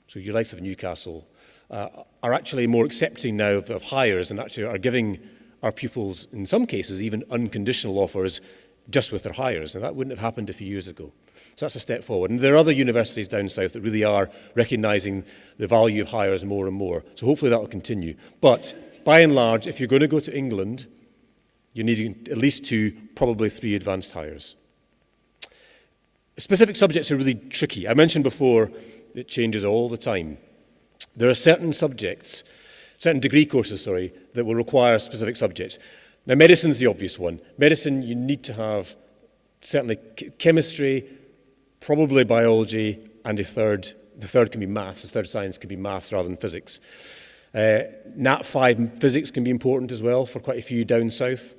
so your likes of Newcastle, are actually more accepting now of hires and actually are giving our pupils, in some cases, even unconditional offers just with their hires. And that wouldn't have happened a few years ago. So that's a step forward. And there are other universities down south that really are recognising the value of hires more and more. So hopefully that will continue. But by and large, if you're going to go to England, you're needing at least 2, probably 3 advanced hires. Specific subjects are really tricky. I mentioned before it changes all the time. There are certain degree courses, that will require specific subjects. Now, medicine's the obvious one. Medicine, you need to have certainly chemistry, probably biology, and the third can be maths. The third science can be maths rather than physics. Nat 5 physics can be important as well for quite a few down south.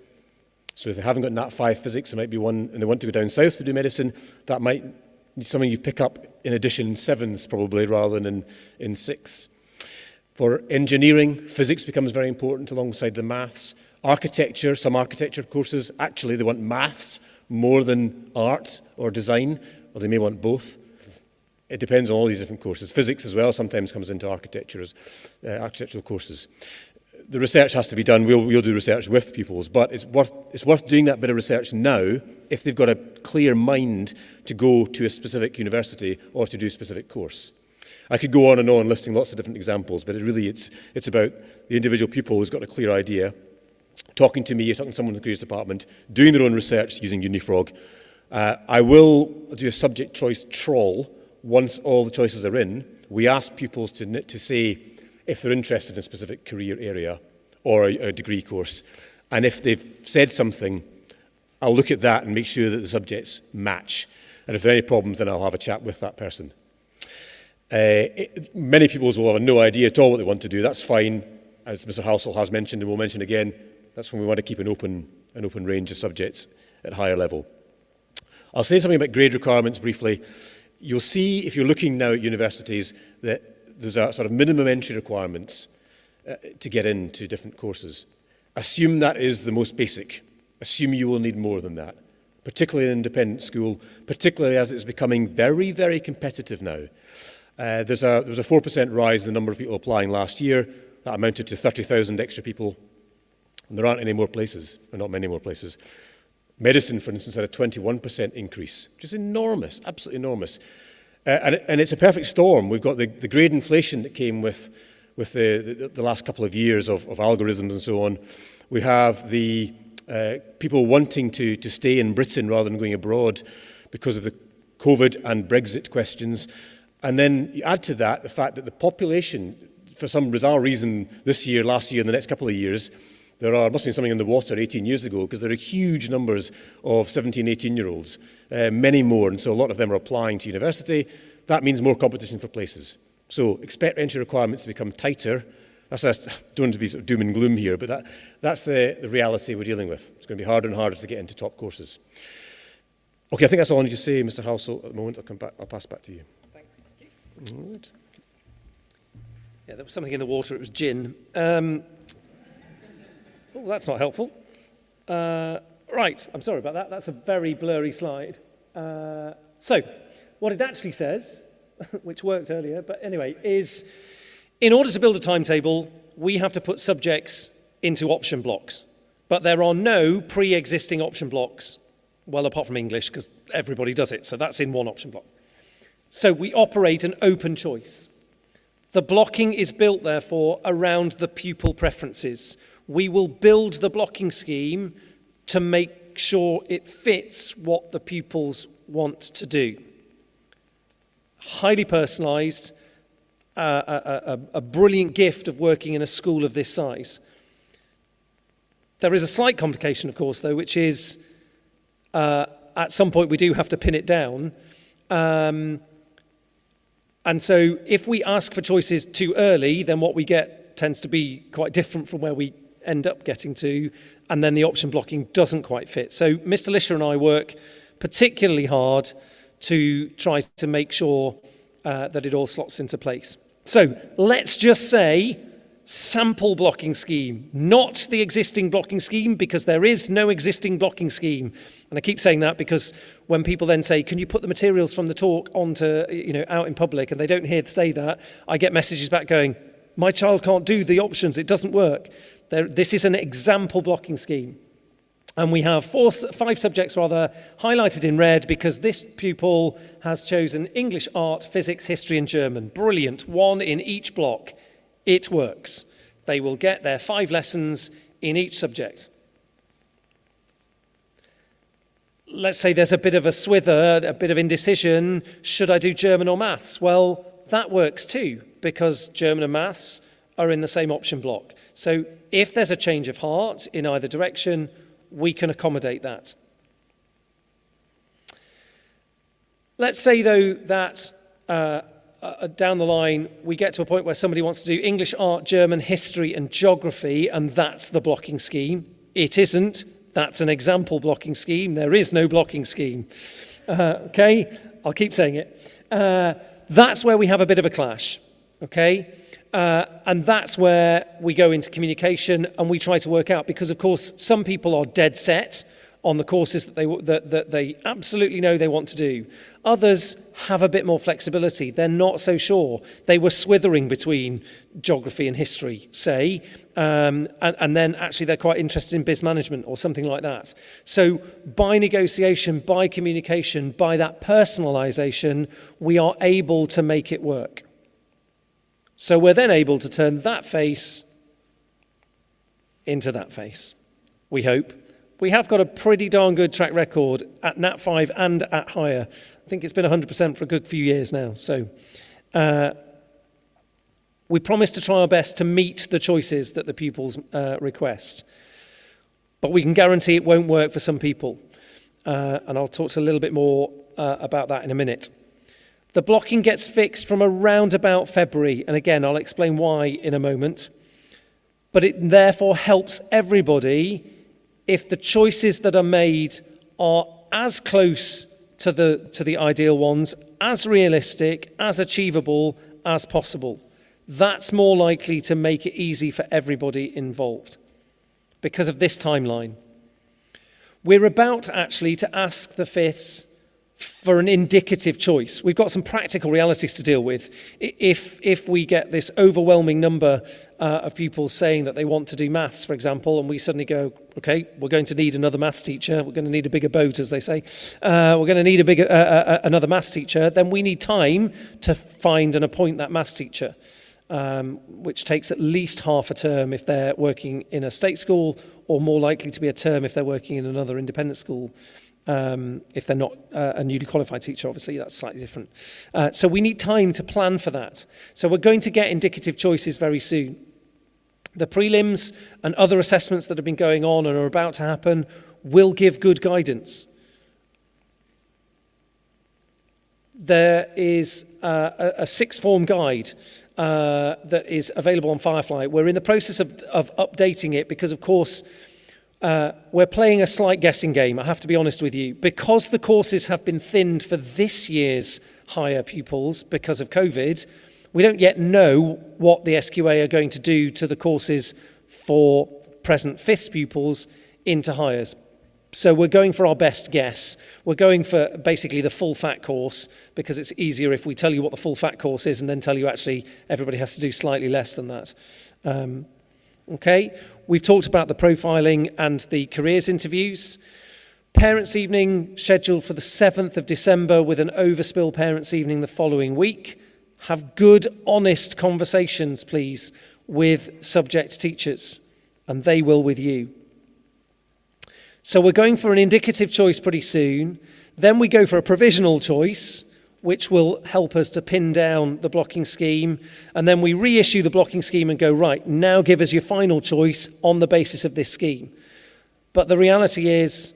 So if they haven't got Nat 5 physics, there might be one, and they want to go down south to do medicine, that might be something you pick up in addition in 7s probably, rather than in 6. For engineering, physics becomes very important alongside the maths. Architecture, some architecture courses, actually they want maths more than art or design, or they may want both. It depends on all these different courses. Physics as well sometimes comes into architectural courses. The research has to be done. We'll do research with pupils, but it's worth doing that bit of research now if they've got a clear mind to go to a specific university or to do a specific course. I could go on and on listing lots of different examples, but it's about the individual pupil who's got a clear idea, talking to me, talking to someone in the careers department, doing their own research using Unifrog. I will do a subject choice trawl once all the choices are in. We ask pupils to say if they're interested in a specific career area or a degree course. And if they've said something, I'll look at that and make sure that the subjects match. And if there are any problems, then I'll have a chat with that person. Many pupils will have no idea at all what they want to do. That's fine. As Mr. Halsell has mentioned, and will mention again, that's when we want to keep an open range of subjects at higher level. I'll say something about grade requirements briefly. You'll see, if you're looking now at universities, that there's a sort of minimum entry requirements to get into different courses. Assume that is the most basic. Assume you will need more than that, particularly in an independent school, particularly as it's becoming very, very competitive now. There was a 4% rise in the number of people applying last year. That amounted to 30,000 extra people. And there aren't any more places, or not many more places. Medicine, for instance, had a 21% increase, which is enormous, absolutely enormous. And it's a perfect storm. We've got the grade inflation that came with the last couple of years of algorithms and so on. We have the people wanting to stay in Britain rather than going abroad because of the COVID and Brexit questions. And then you add to that the fact that the population, for some bizarre reason, this year, last year, and the next couple of years, there must have been something in the water 18 years ago, because there are huge numbers of 17, 18-year-olds, many more, and so a lot of them are applying to university. That means more competition for places. So expect entry requirements to become tighter. I don't want to be sort of doom and gloom here, but that's the reality we're dealing with. It's going to be harder and harder to get into top courses. Okay, I think that's all I need to say, Mr. Halsell, at the moment. I'll pass back to you. Thank you. All right. Yeah, there was something in the water. It was gin. Oh, that's not helpful. Right, I'm sorry about that. That's a very blurry slide. So, what it actually says, which worked earlier, but anyway, is in order to build a timetable, we have to put subjects into option blocks. But there are no pre-existing option blocks, well, apart from English, because everybody does it. So that's in one option block. So we operate an open choice. The blocking is built, therefore, around the pupil preferences. We will build the blocking scheme to make sure it fits what the pupils want to do. Highly personalised, a brilliant gift of working in a school of this size. There is a slight complication, of course, though, which is at some point we do have to pin it down. And so if we ask for choices too early, then what we get tends to be quite different from where we end up getting to, and then the option blocking doesn't quite fit. So Mr. Lisher and I work particularly hard to try to make sure that it all slots into place. So let's just say sample blocking scheme, not the existing blocking scheme, because there is no existing blocking scheme. And I keep saying that because when people then say, can you put the materials from the talk onto, out in public, and they don't hear say that, I get messages back going, my child can't do the options, it doesn't work. This is an example blocking scheme. And we have 5 subjects highlighted in red because this pupil has chosen English, art, physics, history and German. Brilliant, 1 in each block. It works. They will get their 5 lessons in each subject. Let's say there's a bit of a swither, a bit of indecision. Should I do German or maths? Well, that works too, because German and maths are in the same option block. So if there's a change of heart in either direction, we can accommodate that. Let's say, though, that a down the line, we get to a point where somebody wants to do English, art, German, history and geography, and that's the blocking scheme. It isn't. That's an example blocking scheme. There is no blocking scheme. Okay? I'll keep saying it. That's where we have a bit of a clash. Okay? And that's where we go into communication and we try to work out, because of course some people are dead set on the courses that they absolutely know they want to do. Others have a bit more flexibility. They're not so sure. They were swithering between geography and history, say, and then actually they're quite interested in biz management or something like that. So by negotiation, by communication, by that personalisation, we are able to make it work. So we're then able to turn that face into that face, we hope. We have got a pretty darn good track record at Nat 5 and at higher. I think it's been 100% for a good few years now. So we promise to try our best to meet the choices that the pupils request. But we can guarantee it won't work for some people. And I'll talk to a little bit more about that in a minute. The blocking gets fixed from around about February. And again, I'll explain why in a moment. But it therefore helps everybody if the choices that are made are as close to the ideal ones, as realistic, as achievable as possible. That's more likely to make it easy for everybody involved because of this timeline. We're about actually to ask the fifths for an indicative choice. We've got some practical realities to deal with. If we get this overwhelming number of people saying that they want to do maths, for example, and we suddenly go, okay, we're going to need another maths teacher, we're going to need a bigger boat, as they say, we're going to need another maths teacher, then we need time to find and appoint that maths teacher, which takes at least half a term if they're working in a state school, or more likely to be a term if they're working in another independent school. If they're not a newly qualified teacher, obviously that's slightly different. So we need time to plan for that. So we're going to get indicative choices very soon. The prelims and other assessments that have been going on and are about to happen will give good guidance. There is a sixth form guide that is available on Firefly. We're in the process of updating it because, of course, we're playing a slight guessing game, I have to be honest with you. Because the courses have been thinned for this year's higher pupils because of COVID, we don't yet know what the SQA are going to do to the courses for present fifths pupils into hires. So we're going for our best guess. We're going for basically the full fat course because it's easier if we tell you what the full fat course is and then tell you actually everybody has to do slightly less than that. Okay, we've talked about the profiling and the careers interviews. Parents' evening scheduled for the 7th of December with an overspill parents' evening the following week. Have good, honest conversations, please, with subject teachers, and they will with you. So we're going for an indicative choice pretty soon. Then we go for a provisional choice, which will help us to pin down the blocking scheme. And then we reissue the blocking scheme and go, right, now give us your final choice on the basis of this scheme. But the reality is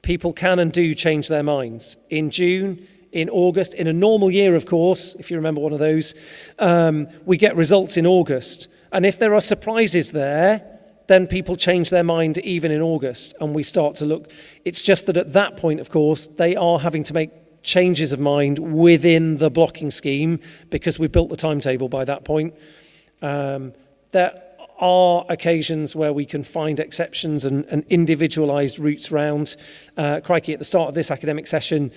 people can and do change their minds. In June, in August, in a normal year, of course, if you remember one of those, we get results in August. And if there are surprises there, then people change their mind even in August. And we start to look. It's just that at that point, of course, they are having to make changes of mind within the blocking scheme because we've built the timetable by that point. There are occasions where we can find exceptions and individualised routes round. Crikey, at the start of this academic session,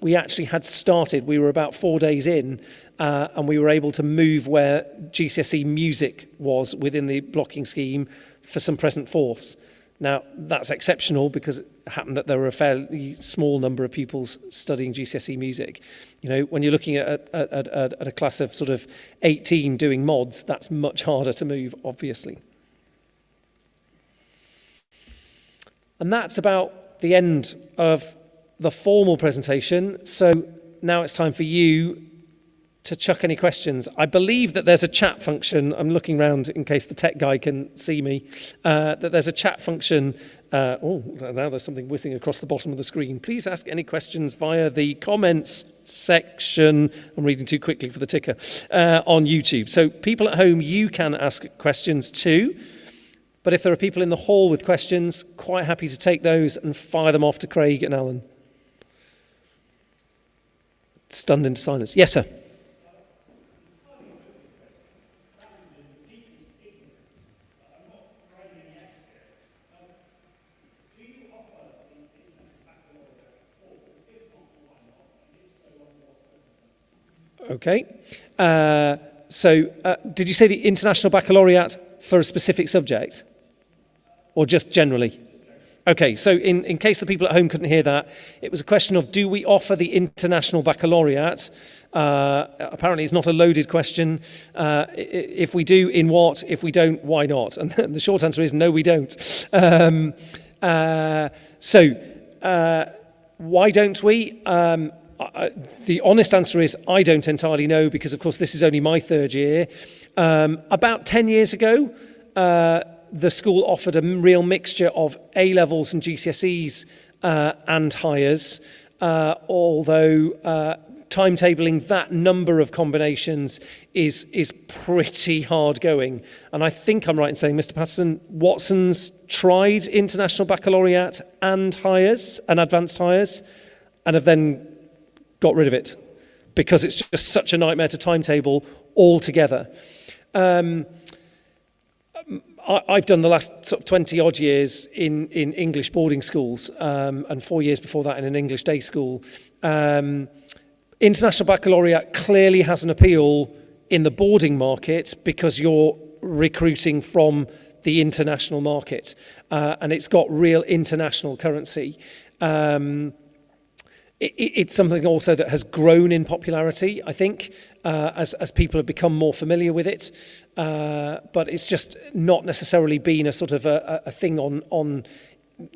we actually had started, we were about 4 days in, and we were able to move where GCSE music was within the blocking scheme for some present fourths. Now, that's exceptional because it happened that there were a fairly small number of pupils studying GCSE music. You know, when you're looking at a class of sort of 18 doing mods, that's much harder to move, obviously. And that's about the end of the formal presentation. So now it's time for you to chuck any questions. I believe that there's a chat function. I'm looking around in case the tech guy can see me. That there's a chat function. Oh, now there's something whizzing across the bottom of the screen. Please ask any questions via the comments section. I'm reading too quickly for the ticker on YouTube. So people at home, you can ask questions too. But if there are people in the hall with questions, quite happy to take those and fire them off to Craig and Alan. Stunned into silence. Yes, sir. Okay. Did you say the International Baccalaureate for a specific subject? Or just generally? Okay, so in case the people at home couldn't hear that, it was a question of, do we offer the International Baccalaureate? Apparently it's not a loaded question. If we do, in what? If we don't, why not? And the short answer is no, we don't. Why don't we? The honest answer is I don't entirely know, because of course this is only my third year. About 10 years ago, the school offered a real mixture of A-levels and GCSEs and hires, although timetabling that number of combinations is pretty hard going. And I think I'm right in saying, Mr. Patterson, Watson's tried International Baccalaureate and hires, and advanced hires, and have then got rid of it because it's just such a nightmare to timetable altogether. I've done the last sort of 20 odd years in English boarding schools, and 4 years before that in an English day school. International Baccalaureate clearly has an appeal in the boarding market because you're recruiting from the international market, and it's got real international currency. It's something also that has grown in popularity, I think, as people have become more familiar with it. But it's just not necessarily been a sort of a thing on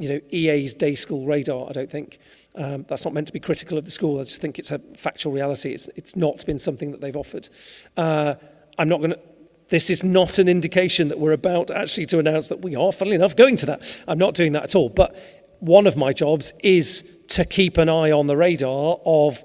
EA's day school radar, I don't think. That's not meant to be critical of the school. I just think it's a factual reality. It's not been something that they've offered. This is not an indication that we're about actually to announce that we are, funnily enough, going to that. I'm not doing that at all. But one of my jobs is to keep an eye on the radar of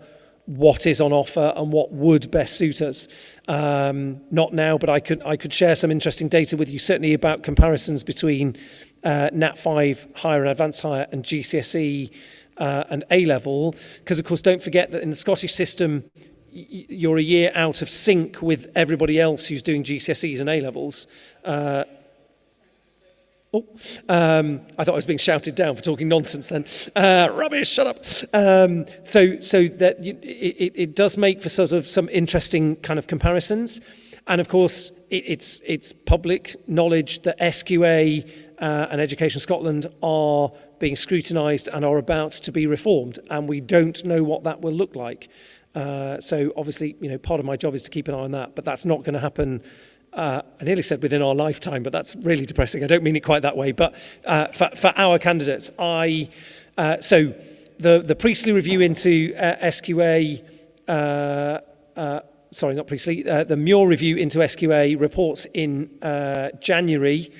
what is on offer and what would best suit us. Not now, but I could share some interesting data with you, certainly about comparisons between Nat 5 higher and advanced higher and GCSE and A-level, because of course don't forget that in the Scottish system you're a year out of sync with everybody else who's doing GCSEs and A-levels. I thought I was being shouted down for talking nonsense then. Rubbish, shut up. So that it does make for sort of some interesting kind of comparisons. And of course, it's public knowledge that SQA and Education Scotland are being scrutinised and are about to be reformed. And we don't know what that will look like. So obviously, part of my job is to keep an eye on that, but that's not going to happen. I nearly said within our lifetime, but that's really depressing. I don't mean it quite that way. But for our candidates, the Priestley review into SQA, the Muir review into SQA reports in January.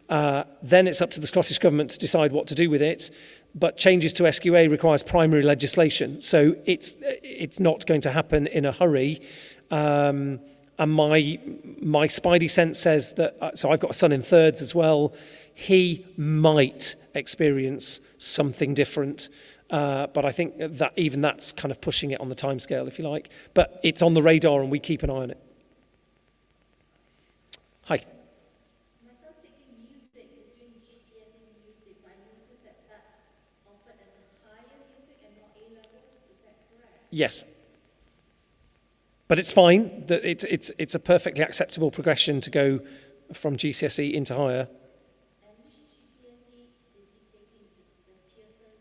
Then it's up to the Scottish Government to decide what to do with it. But changes to SQA requires primary legislation. So it's not going to happen in a hurry. And my spidey sense says that, so I've got a son in thirds as well, he might experience something different. But I think that even that's kind of pushing it on the timescale, if you like. But it's on the radar and we keep an eye on it. Hi. My son's taking music, he's doing GCSE music. I noticed that that's offered as a higher music and not A-levels. Is that correct? Yes. But it's fine. It's a perfectly acceptable progression to go from GCSE into higher. And which GCSE is he taking? Is it Pearson,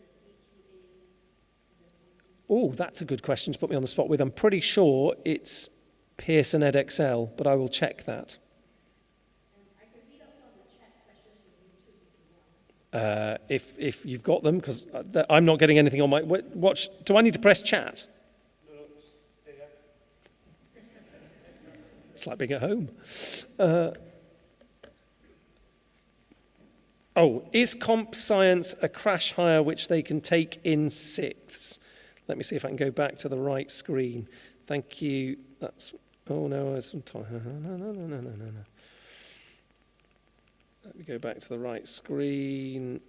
EQA? Oh, that's a good question to put me on the spot with. I'm pretty sure it's Pearson EdXL, but I will check that. I can read out some of the chat questions from YouTube if you want. If you've got them, because I'm not getting anything on my watch. Do I need to press chat? It's like being at home. Is comp science a crash hire which they can take in sixths? Let me see if I can go back to the right screen. Thank you. That's, oh no, no. Let me go back to the right screen.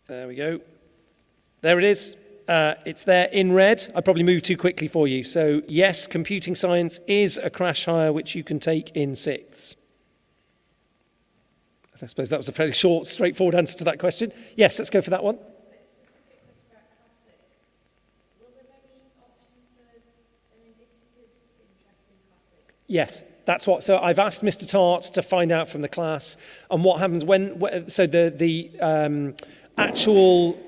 There we go. There it is. It's there in red. I probably moved too quickly for you. So yes, computing science is a crash hire which you can take in sixths. I suppose that was a fairly short, straightforward answer to that question. Yes, let's go for that one. Yes, that's what. So I've asked Mr. Tart to find out from the class, and what happens so the actual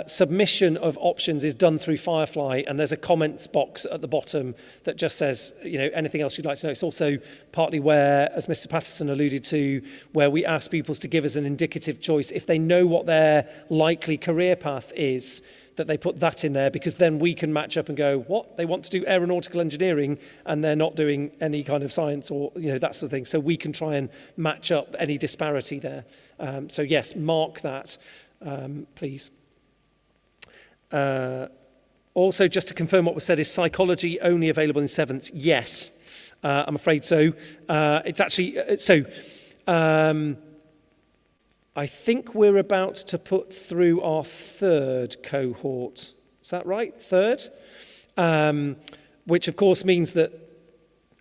submission of options is done through Firefly, and there's a comments box at the bottom that just says, anything else you'd like to know. It's also partly where, as Mr. Patterson alluded to, where we ask pupils to give us an indicative choice if they know what their likely career path is, that they put that in there, because then we can match up and go, what? They want to do aeronautical engineering and they're not doing any kind of science or, that sort of thing. So we can try and match up any disparity there. So yes, mark that, please. Also, just to confirm what was said, is psychology only available in sevenths? Yes, I'm afraid so. It's actually, I think we're about to put through our third cohort. Is that right? Third? Which of course means that,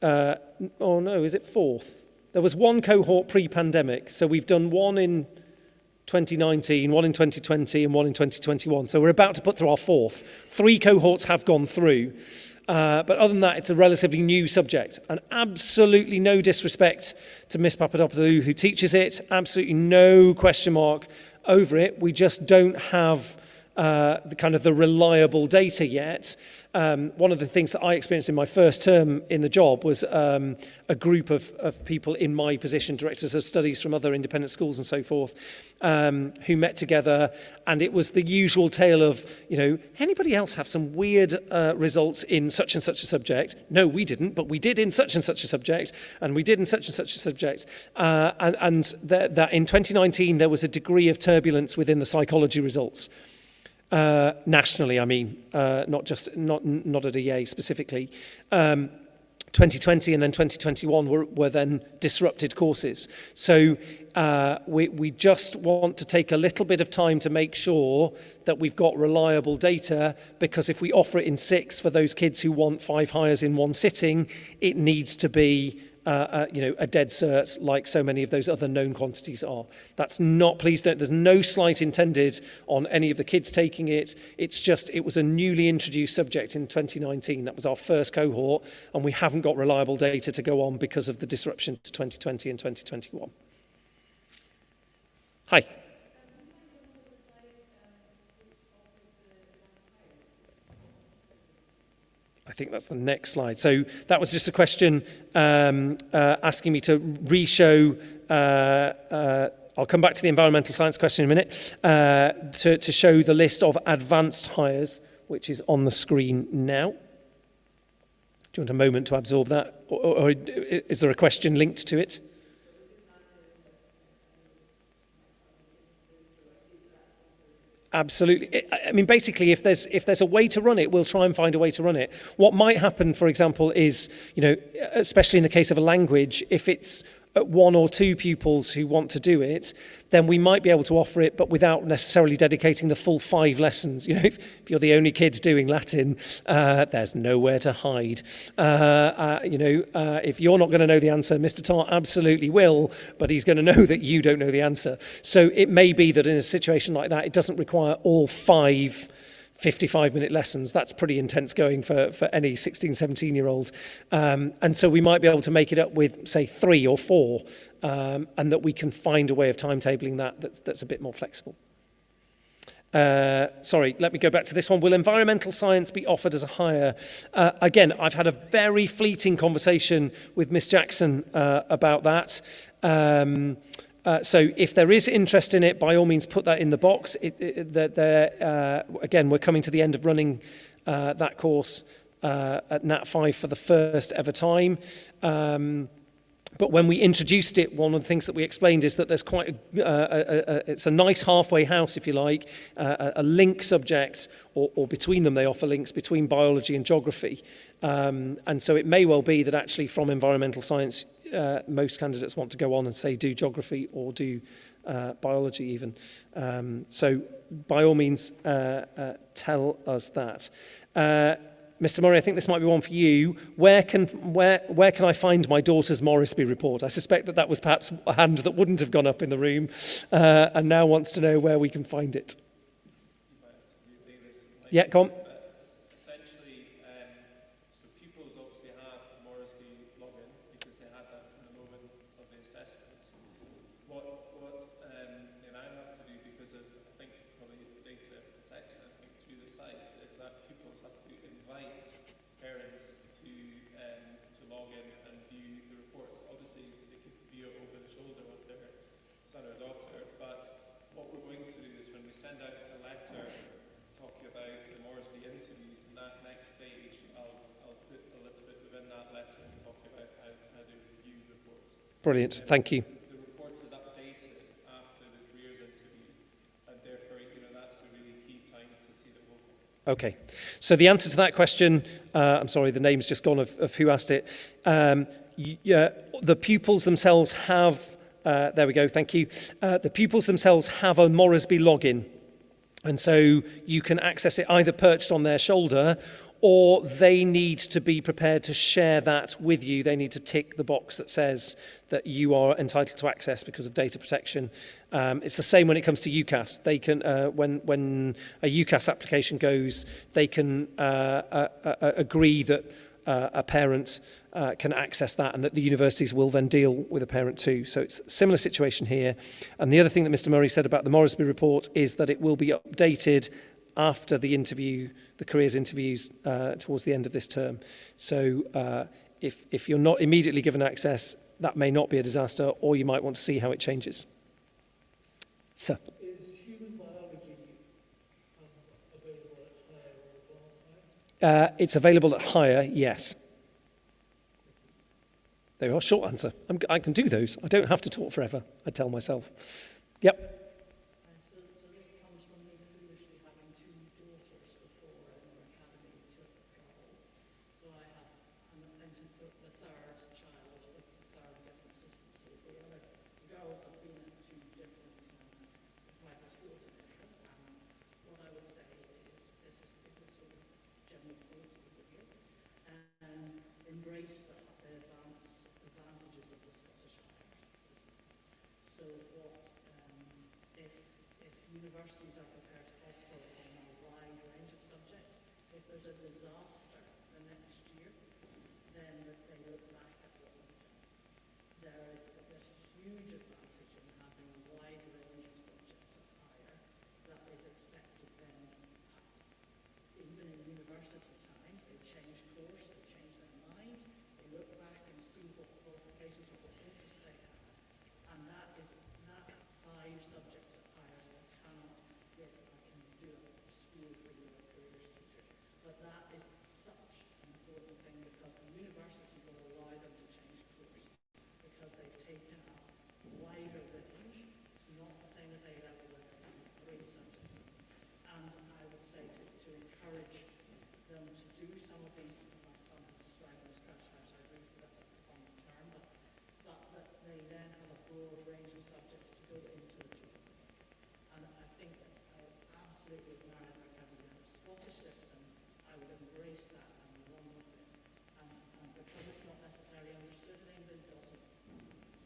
oh no, is it fourth? There was one cohort pre-pandemic. So we've done one in 2019, one in 2020, and one in 2021. So we're about to put through our fourth. 3 cohorts have gone through. But other than that, it's a relatively new subject, and absolutely no disrespect to Miss Papadopoulou who teaches it, absolutely no question mark over it. We just don't have the reliable data yet. One of the things that I experienced in my first term in the job was a group of people in my position, directors of studies from other independent schools and so forth, who met together, and it was the usual tale of, anybody else have some weird results in such and such a subject? No, we didn't, but we did in such and such a subject, and we did in such and such a subject. And that in 2019 there was a degree of turbulence within the psychology results. Nationally, I mean, not at EA specifically. 2020 and then 2021 were then disrupted courses. So we just want to take a little bit of time to make sure that we've got reliable data, because if we offer it in 6 for those kids who want 5 hires in one sitting, it needs to be a dead cert like so many of those other known quantities are. That's not, please don't, there's no slight intended on any of the kids taking it. It's just, it was a newly introduced subject in 2019. That was our first cohort, and we haven't got reliable data to go on because of the disruption to 2020 and 2021. Hi. I think that's the next slide. So that was just a question asking me to re-show, I'll come back to the environmental science question in a minute, to show the list of advanced hires, which is on the screen now. Do you want a moment to absorb that? Or is there a question linked to it? Absolutely. I mean, basically, if there's a way to run it, we'll try and find a way to run it. What might happen, for example, is, especially in the case of a language, if it's 1 or 2 pupils who want to do it, then we might be able to offer it, but without necessarily dedicating the full 5 lessons. If you're the only kid doing Latin, there's nowhere to hide. If you're not going to know the answer, Mr. Tart absolutely will, but he's going to know that you don't know the answer. So it may be that in a situation like that, it doesn't require all 5 55-minute lessons. That's pretty intense going for any 16, 17-year-old. And so we might be able to make it up with, say, 3 or 4, and that we can find a way of timetabling that's a bit more flexible. Sorry, let me go back to this one. Will environmental science be offered as a hire? Again, I've had a very fleeting conversation with Miss Jackson about that. So if there is interest in it, by all means put that in the box. Again, we're coming to the end of running that course at Nat 5 for the first ever time. But when we introduced it, one of the things that we explained is that there's quite it's a nice halfway house, if you like, a link subject, or between them they offer links between biology and geography. And so it may well be that actually from environmental science, most candidates want to go on and say do geography or do biology even. So by all means, tell us that. Mr. Murray, I think this might be one for you. Where can I find my daughter's Moresby report? I suspect that was perhaps a hand that wouldn't have gone up in the room and now wants to know where we can find it. Yeah, come on. Essentially, so pupils obviously have a Moresby login because they had that from the moment of the assessment. What they now have to do, because of, I think, probably data protection, I think, through the site, is that pupils have to invite parents to log in and view the reports. Obviously, they could view it over the shoulder of their son or daughter, but what we're going to do is when we send out a letter talking about the Moresby interviews, in that next stage, I'll put a little bit within that letter and talk about how to view reports. Brilliant, thank you. The report is updated after the careers interview, and therefore, that's a really key time to see the whole thing. Okay, so the answer to that question, I'm sorry, the name's just gone of who asked it. The pupils themselves have, there we go, thank you. The pupils themselves have a Moresby login. And so you can access it either perched on their shoulder, or they need to be prepared to share that with you. They need to tick the box that says that you are entitled to access because of data protection. It's the same when it comes to UCAS. They can, when a UCAS application goes, they can agree that a parent can access that, and that the universities will then deal with a parent too. So it's a similar situation here. And the other thing that Mr. Murray said about the Moresby report is that it will be updated after the interview, the careers interviews towards the end of this term. So if you're not immediately given access, that may not be a disaster, or you might want to see how it changes. So. Is human biology available at higher or advanced? It's available at higher, yes. There you are, short answer. I can do those. I don't have to talk forever, I tell myself. Yep. So this comes from me foolishly having two daughters before in the academy, two girls. So I have, I'm entered the third child with the third different system. So the other girls have been at two different private schools in different. And what I would say is this is a sort of general point of view, and embrace that the advantages of the Scottish higher system. So what if universities are prepared to offer on a wide range of subjects, if there's a disaster the next year, then they look back at what we've done. There's a huge advantage in having a wide range of subjects at higher that is accepted then even in university times. They change course, they change their mind, they look back and see what qualifications or what interests they had. And that 5 subjects at higher, so I cannot get, I can do a school for you, a careers teacher. But that is such an important thing, because the university will allow them to change course because they've taken a wider range. It's not the same as A-level with 3 subjects. And I would say to encourage them to do some of these, my son has described as scratch house, I agree that's a fun term, but that they then have a broad range of subjects to go into the job. And I think that I absolutely admire the Academy. The Scottish system, I would embrace that and run with it. And because it's not necessarily understood in England, doesn't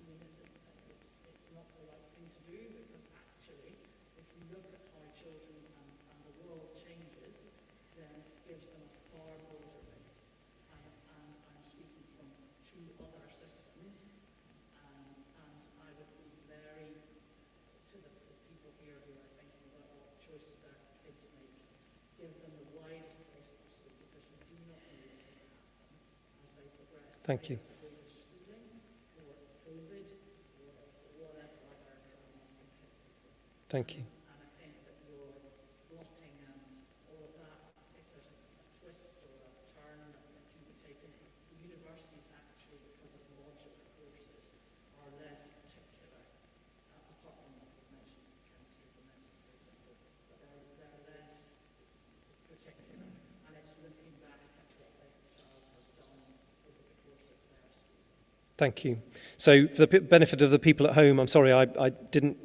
mean it's not the right thing to do, because actually, if you look at how children and the world changes, then it gives them a far broader base. And I'm speaking from 2 other systems, and I would be very, to the people here who are thinking about what choices their kids make, give them the widest base possible, because you do not know what will happen as they progress. Thank you. Schooling or COVID or whatever other Thank you. And I think that your blocking and all of that, if there's a twist or a turn that can be taken, the universities actually, because of modular courses, are less particular, apart from what you mentioned, chemistry or medicine, for example, but they're less particular, and it's looking back at what the child has done over the course of their school. Thank you. So for the benefit of the people at home, I'm sorry I didn't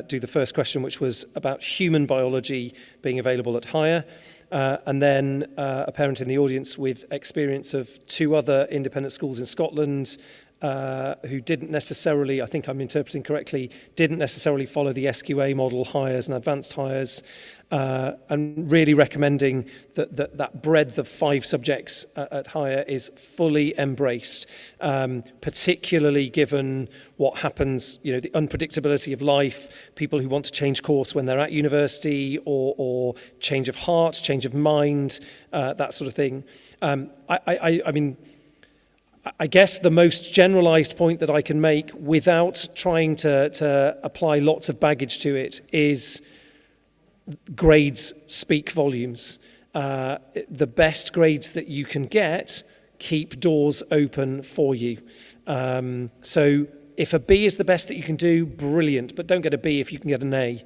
do the first question, which was about human biology being available at higher. And then a parent in the audience with experience of 2 other independent schools in Scotland who didn't necessarily, I think I'm interpreting correctly, didn't necessarily follow the SQA model, hires and advanced hires, and really recommending that breadth of 5 subjects at higher is fully embraced, particularly given what happens, you know, the unpredictability of life, people who want to change course when they're at university, or change of heart, change of mind, that sort of thing. I mean, I guess the most generalized point that I can make without trying to apply lots of baggage to it is grades speak volumes. The best grades that you can get keep doors open for you. So if a B is the best that you can do, brilliant, but don't get a B if you can get an A.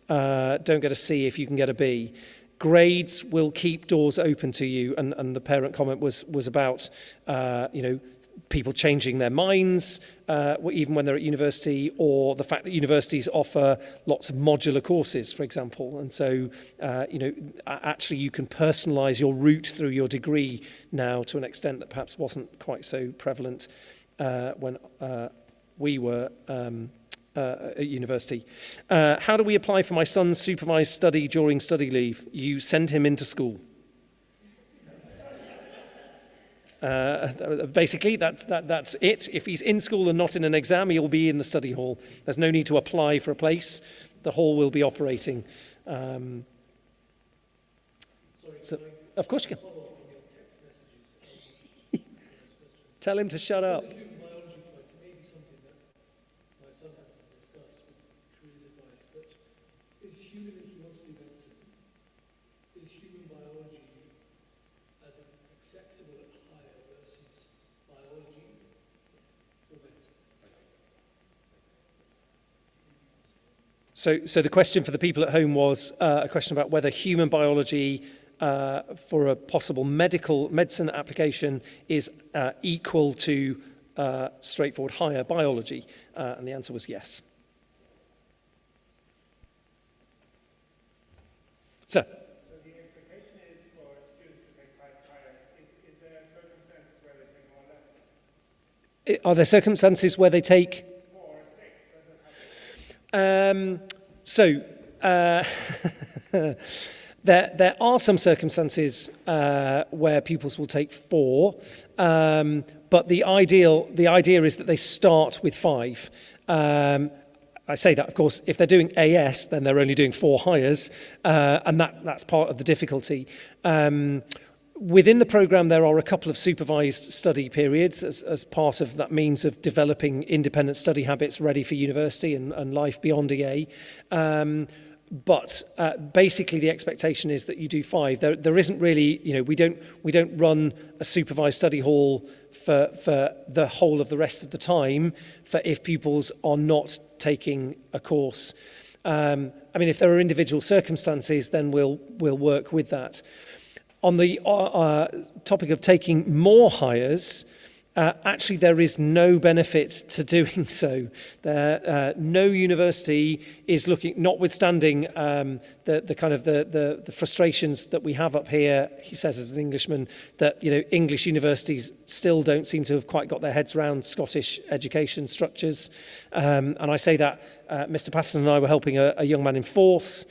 Don't get a C if you can get a B. Grades will keep doors open to you, and the parent comment was about people changing their minds even when they're at university, or the fact that universities offer lots of modular courses, for example, and so actually you can personalize your route through your degree now to an extent that perhaps wasn't quite so prevalent when we were at university. How do we apply for my son's supervised study during study leave? You send him into school. Basically, that's it. If he's in school and not in an exam, he'll be in the study hall. There's no need to apply for a place. The hall will be operating. So, of course you can. Tell him to shut up. So the question for the people at home was a question about whether human biology for a possible medicine application is equal to straightforward higher biology, and the answer was yes. So the expectation is for students to take 5 higher. Is there circumstances where they take more less? Are there circumstances where they take 4 or 6? There are some circumstances where pupils will take 4, but the idea is that they start with 5. I say that, of course, if they're doing AS, then they're only doing 4 hires, and that's part of the difficulty. Within the programme, there are a couple of supervised study periods as part of that means of developing independent study habits ready for university and life beyond EA. But basically, the expectation is that you do 5. There isn't really, we don't run a supervised study hall for the whole of the rest of the time for if pupils are not taking a course. If there are individual circumstances, then we'll work with that. On the topic of taking more hires, actually there is no benefit to doing so. No university is looking, notwithstanding the frustrations that we have up here, he says as an Englishman, that English universities still don't seem to have quite got their heads around Scottish education structures. And I say that Mr. Patterson and I were helping a young man in 4th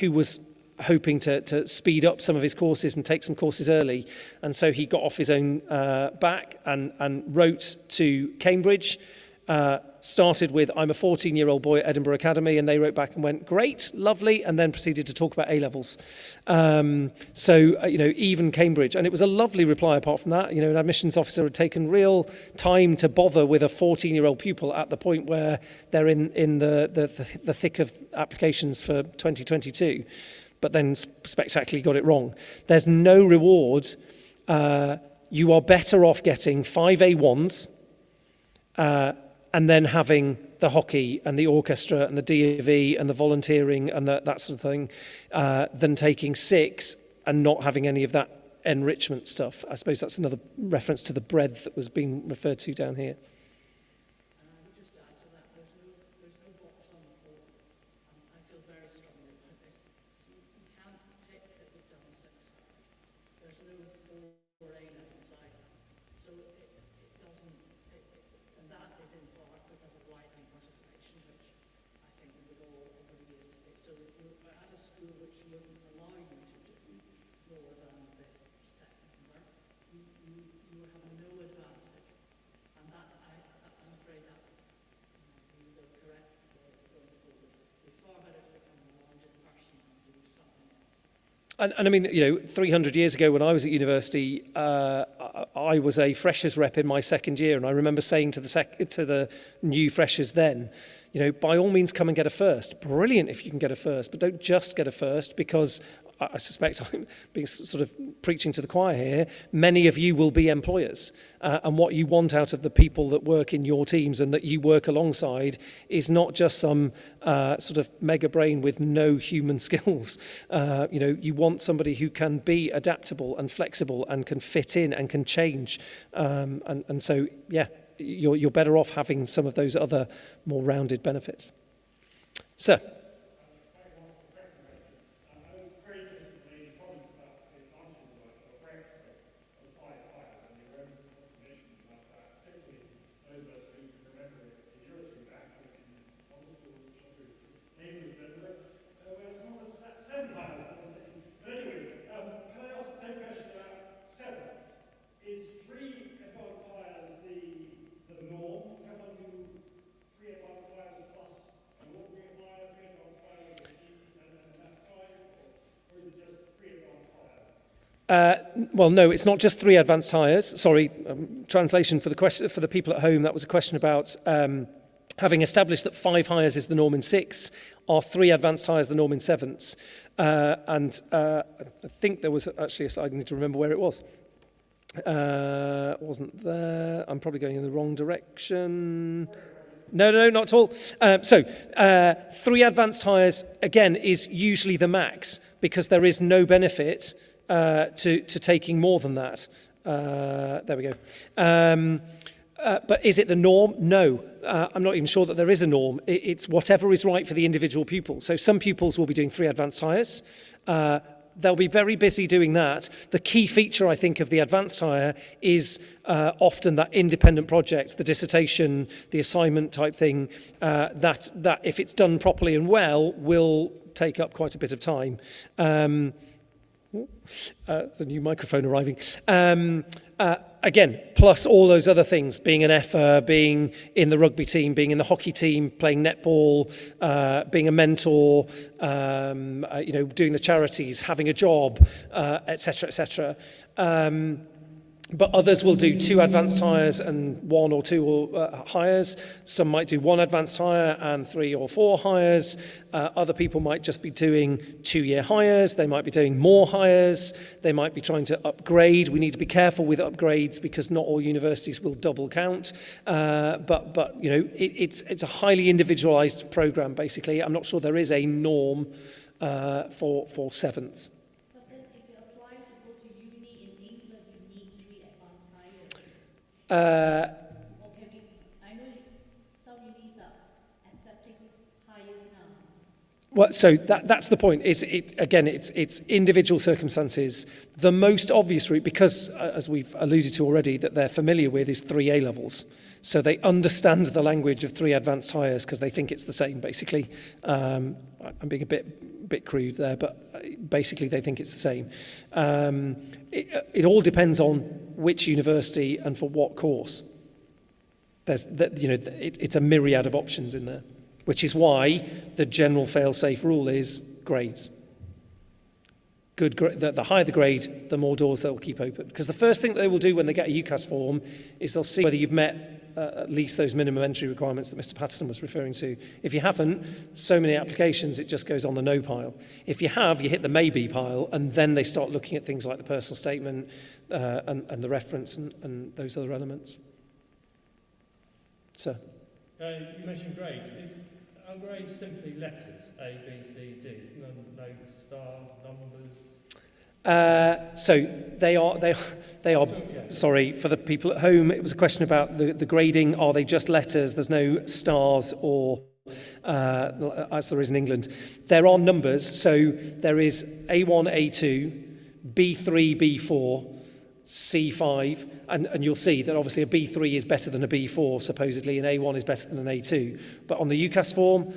who was hoping to speed up some of his courses and take some courses early, and so he got off his own back and wrote to Cambridge, started with, I'm a 14-year-old boy at Edinburgh Academy, and they wrote back and went, great, lovely, and then proceeded to talk about A-levels. Even Cambridge, and it was a lovely reply apart from that. An admissions officer had taken real time to bother with a 14-year-old pupil at the point where they're in the thick of applications for 2022, but then spectacularly got it wrong. There's no reward. You are better off getting 5 A1s and then having the hockey and the orchestra and the D&V and the volunteering and that sort of thing than taking 6 and not having any of that enrichment stuff. I suppose that's another reference to the breadth that was being referred to down here. And I mean, 300 years ago when I was at university, I was a freshers rep in my second year, and I remember saying to the new freshers then, by all means come and get a first. Brilliant if you can get a first, but don't just get a first, because I suspect I'm being sort of preaching to the choir here. Many of you will be employers, and what you want out of the people that work in your teams and that you work alongside is not just some sort of mega brain with no human skills. You want somebody who can be adaptable and flexible and can fit in and can change. And so, yeah, you're better off having some of those other more rounded benefits. Sir. Well, no, it's not just 3 advanced hires. Sorry, translation for the question for the people at home. That was a question about having established that 5 hires is the norm in 6. Are 3 advanced hires the norm in 7s? I think there was actually a slide. I need to remember where it was. It wasn't there. I'm probably going in the wrong direction. No, not at all. 3 advanced hires, again, is usually the max because there is no benefit to taking more than that. There we go. But is it the norm? No. I'm not even sure that there is a norm. It's whatever is right for the individual pupil. So some pupils will be doing 3 advanced hires. They'll be very busy doing that. The key feature, I think, of the advanced hire is often that independent project, the dissertation, the assignment type thing, that if it's done properly and well, will take up quite a bit of time. There's a new microphone arriving. Again, plus all those other things, being an effer, being in the rugby team, being in the hockey team, playing netball, being a mentor, doing the charities, having a job, etc., etc. But others will do 2 advanced hires and 1 or 2 hires. Some might do 1 advanced hire and 3 or 4 hires. Other people might just be doing 2-year hires. They might be doing more hires. They might be trying to upgrade. We need to be careful with upgrades because not all universities will double count. But it's a highly individualized program, basically. I'm not sure there is a norm for 7s. I know some unis are accepting hires now. Well, so that's the point. It's individual circumstances. The most obvious route, because as we've alluded to already, that they're familiar with is 3 A-levels. So they understand the language of 3 advanced hires because they think it's the same, basically. I'm being a bit crude there, but basically they think it's the same. It all depends on which university and for what course. It's a myriad of options in there, which is why the general fail-safe rule is grades. The higher the grade, the more doors they'll keep open. Because the first thing that they will do when they get a UCAS form is they'll see whether you've met at least those minimum entry requirements that Mr. Patterson was referring to. If you haven't, so many applications, it just goes on the no pile. If you have, you hit the maybe pile, and then they start looking at things like the personal statement and the reference and those other elements. Sir? You mentioned grades. Are grades simply letters, A, B, C, D? It's no stars, numbers? So they are, sorry, for the people at home, it was a question about the grading. Are they just letters? There's no stars or, as there is in England. There are numbers, so there is A1, A2, B3, B4, C5, and you'll see that obviously a B3 is better than a B4, supposedly, and A1 is better than an A2. But on the UCAS form,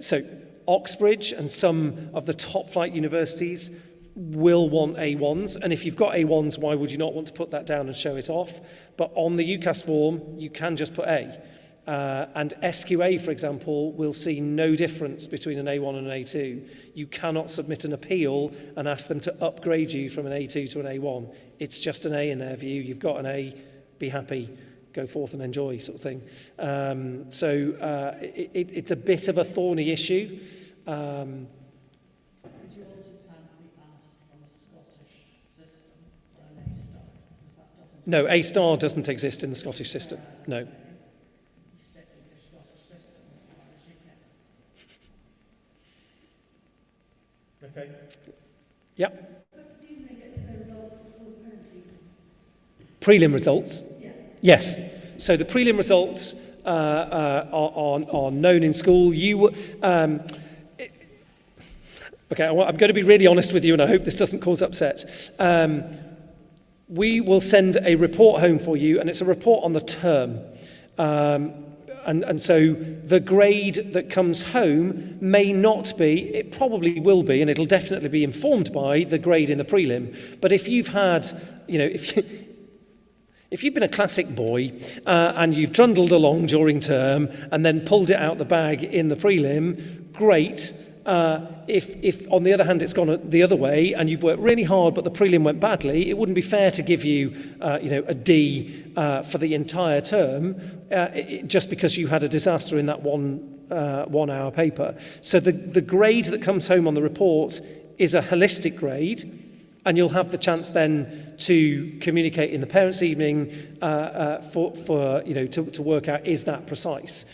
so Oxbridge and some of the top flight universities will want A1s, and if you've got A1s, why would you not want to put that down and show it off? But on the UCAS form, you can just put A. And SQA, for example, will see no difference between an A1 and an A2. You cannot submit an appeal and ask them to upgrade you from an A2 to an A1. It's just an A in their view. You've got an A, be happy, go forth and enjoy, sort of thing. It's a bit of a thorny issue. No, A star doesn't exist in the Scottish system. No. Okay. Yep. Prelim results? Yeah. Yes. So the prelim results are known in school. Okay, I'm going to be really honest with you, and I hope this doesn't cause upset. We will send a report home for you, and it's a report on the term. And so the grade that comes home may not be, it probably will be, and it'll definitely be informed by the grade in the prelim. But if you've had, if you've been a classic boy and you've trundled along during term and then pulled it out the bag in the prelim, great. If on the other hand it's gone the other way and you've worked really hard but the prelim went badly, it wouldn't be fair to give you a D for the entire term just because you had a disaster in that one hour paper. So the grade that comes home on the report is a holistic grade, and you'll have the chance then to communicate in the parents' evening to work out, is that precise?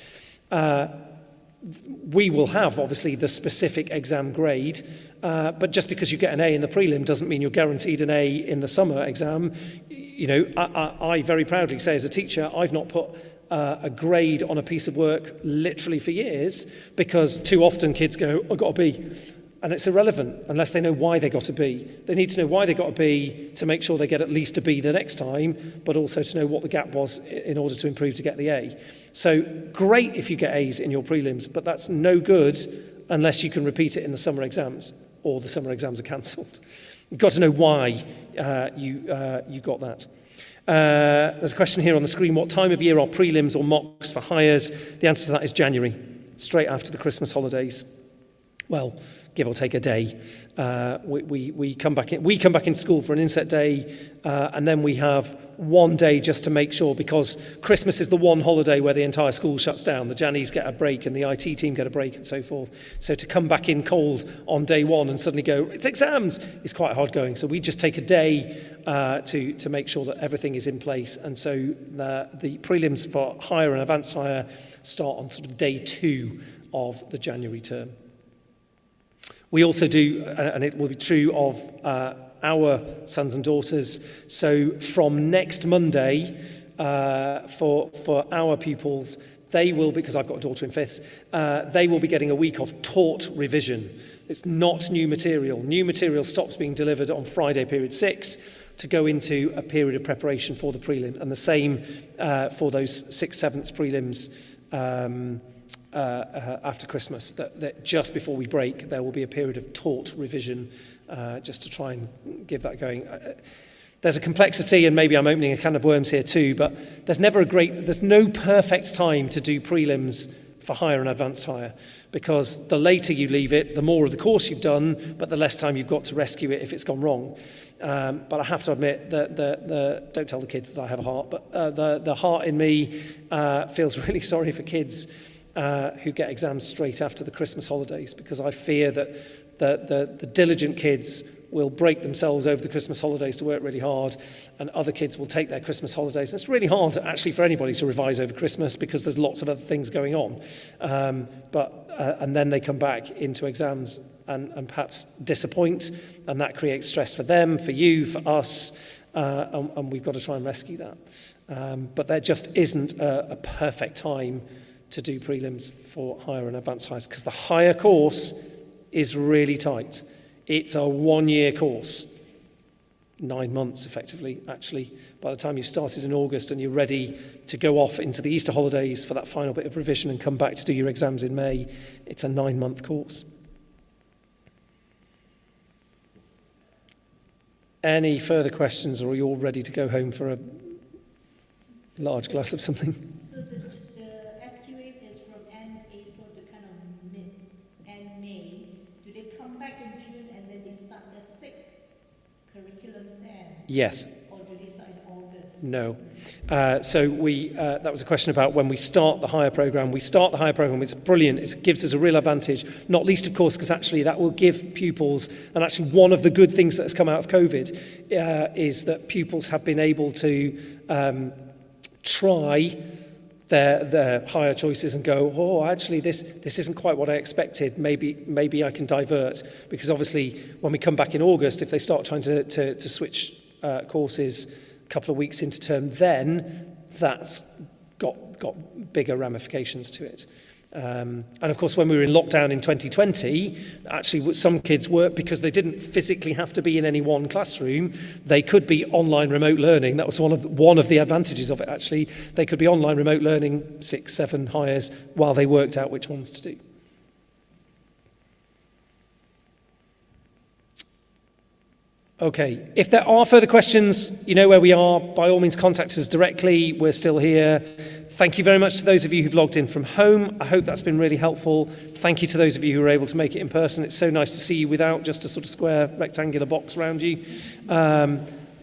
We will have, obviously, the specific exam grade, but just because you get an A in the prelim doesn't mean you're guaranteed an A in the summer exam. I very proudly say as a teacher, I've not put a grade on a piece of work literally for years, because too often kids go, I got a B. And it's irrelevant unless they know why they got a B. They need to know why they got a B to make sure they get at least a B the next time, but also to know what the gap was in order to improve to get the A. So great if you get A's in your prelims, but that's no good unless you can repeat it in the summer exams, or the summer exams are cancelled. You've got to know why you got that. There's a question here on the screen: what time of year are prelims or mocks for hires? The answer to that is January, straight after the Christmas holidays. Well, give or take a day. We come back in school for an inset day, and then we have one day just to make sure, because Christmas is the one holiday where the entire school shuts down. The Jannies get a break and the IT team get a break and so forth. So to come back in cold on day one and suddenly go, it's exams, is quite hard going. So we just take a day to make sure that everything is in place. And so the prelims for higher and advanced higher start on sort of day 2 of the January term. We also do, and it will be true of our sons and daughters, so from next Monday, for our pupils, they will, because I've got a daughter in 5th, they will be getting a week of taught revision. It's not new material. New material stops being delivered on Friday, period 6, to go into a period of preparation for the prelim. And the same for those 6th, 7th prelims after Christmas, that just before we break there will be a period of taught revision, just to try and give that going. There's a complexity, and maybe I'm opening a can of worms here too, but there's no perfect time to do prelims for higher and advanced higher, because the later you leave it, the more of the course you've done, but the less time you've got to rescue it if it's gone wrong. But I have to admit that don't tell the kids that I have a heart, but the heart in me feels really sorry for kids who get exams straight after the Christmas holidays, because I fear that the diligent kids will break themselves over the Christmas holidays to work really hard, and other kids will take their Christmas holidays. And it's really hard actually for anybody to revise over Christmas because there's lots of other things going on. And then they come back into exams and perhaps disappoint, and that creates stress for them, for you, for us, and we've got to try and rescue that. But there just isn't a perfect time to do prelims for higher and advanced highs, because the higher course is really tight. It's a 1-year course, 9 months effectively, actually. By the time you've started in August and you're ready to go off into the Easter holidays for that final bit of revision and come back to do your exams in May, it's a 9-month course. Any further questions, or are you all ready to go home for a large glass of something? So the SQA is from end April to kind of end May. Do they come back in June and then they start the 6th curriculum then? Yes. Or do they start in August? No. So that was a question about when we start the higher programme. We start the higher programme, it's brilliant, it gives us a real advantage, not least of course because actually that will give pupils, and actually one of the good things that has come out of COVID is that pupils have been able to try their higher choices and go, oh, actually this isn't quite what I expected, maybe I can divert, because obviously when we come back in August, if they start trying to switch courses a couple of weeks into term, then that's got bigger ramifications to it. And of course, when we were in lockdown in 2020, actually some kids were, because they didn't physically have to be in any one classroom, they could be online remote learning. That was one of the advantages of it, actually. They could be online remote learning 6, 7 hires while they worked out which ones to do. Okay, if there are further questions, you know where we are. By all means, contact us directly. We're still here. Thank you very much to those of you who've logged in from home. I hope that's been really helpful. Thank you to those of you who were able to make it in person. It's so nice to see you without just a sort of square rectangular box around you.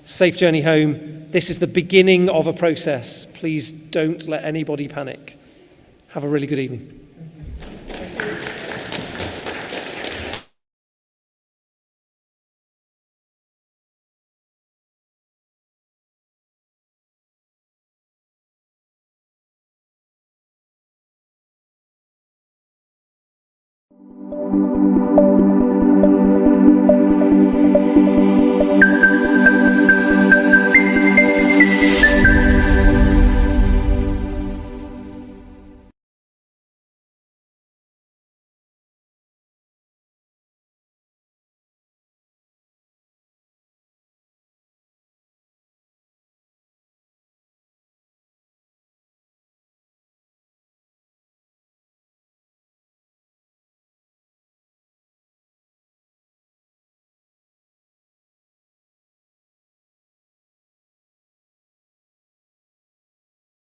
Safe journey home. This is the beginning of a process. Please don't let anybody panic. Have a really good evening.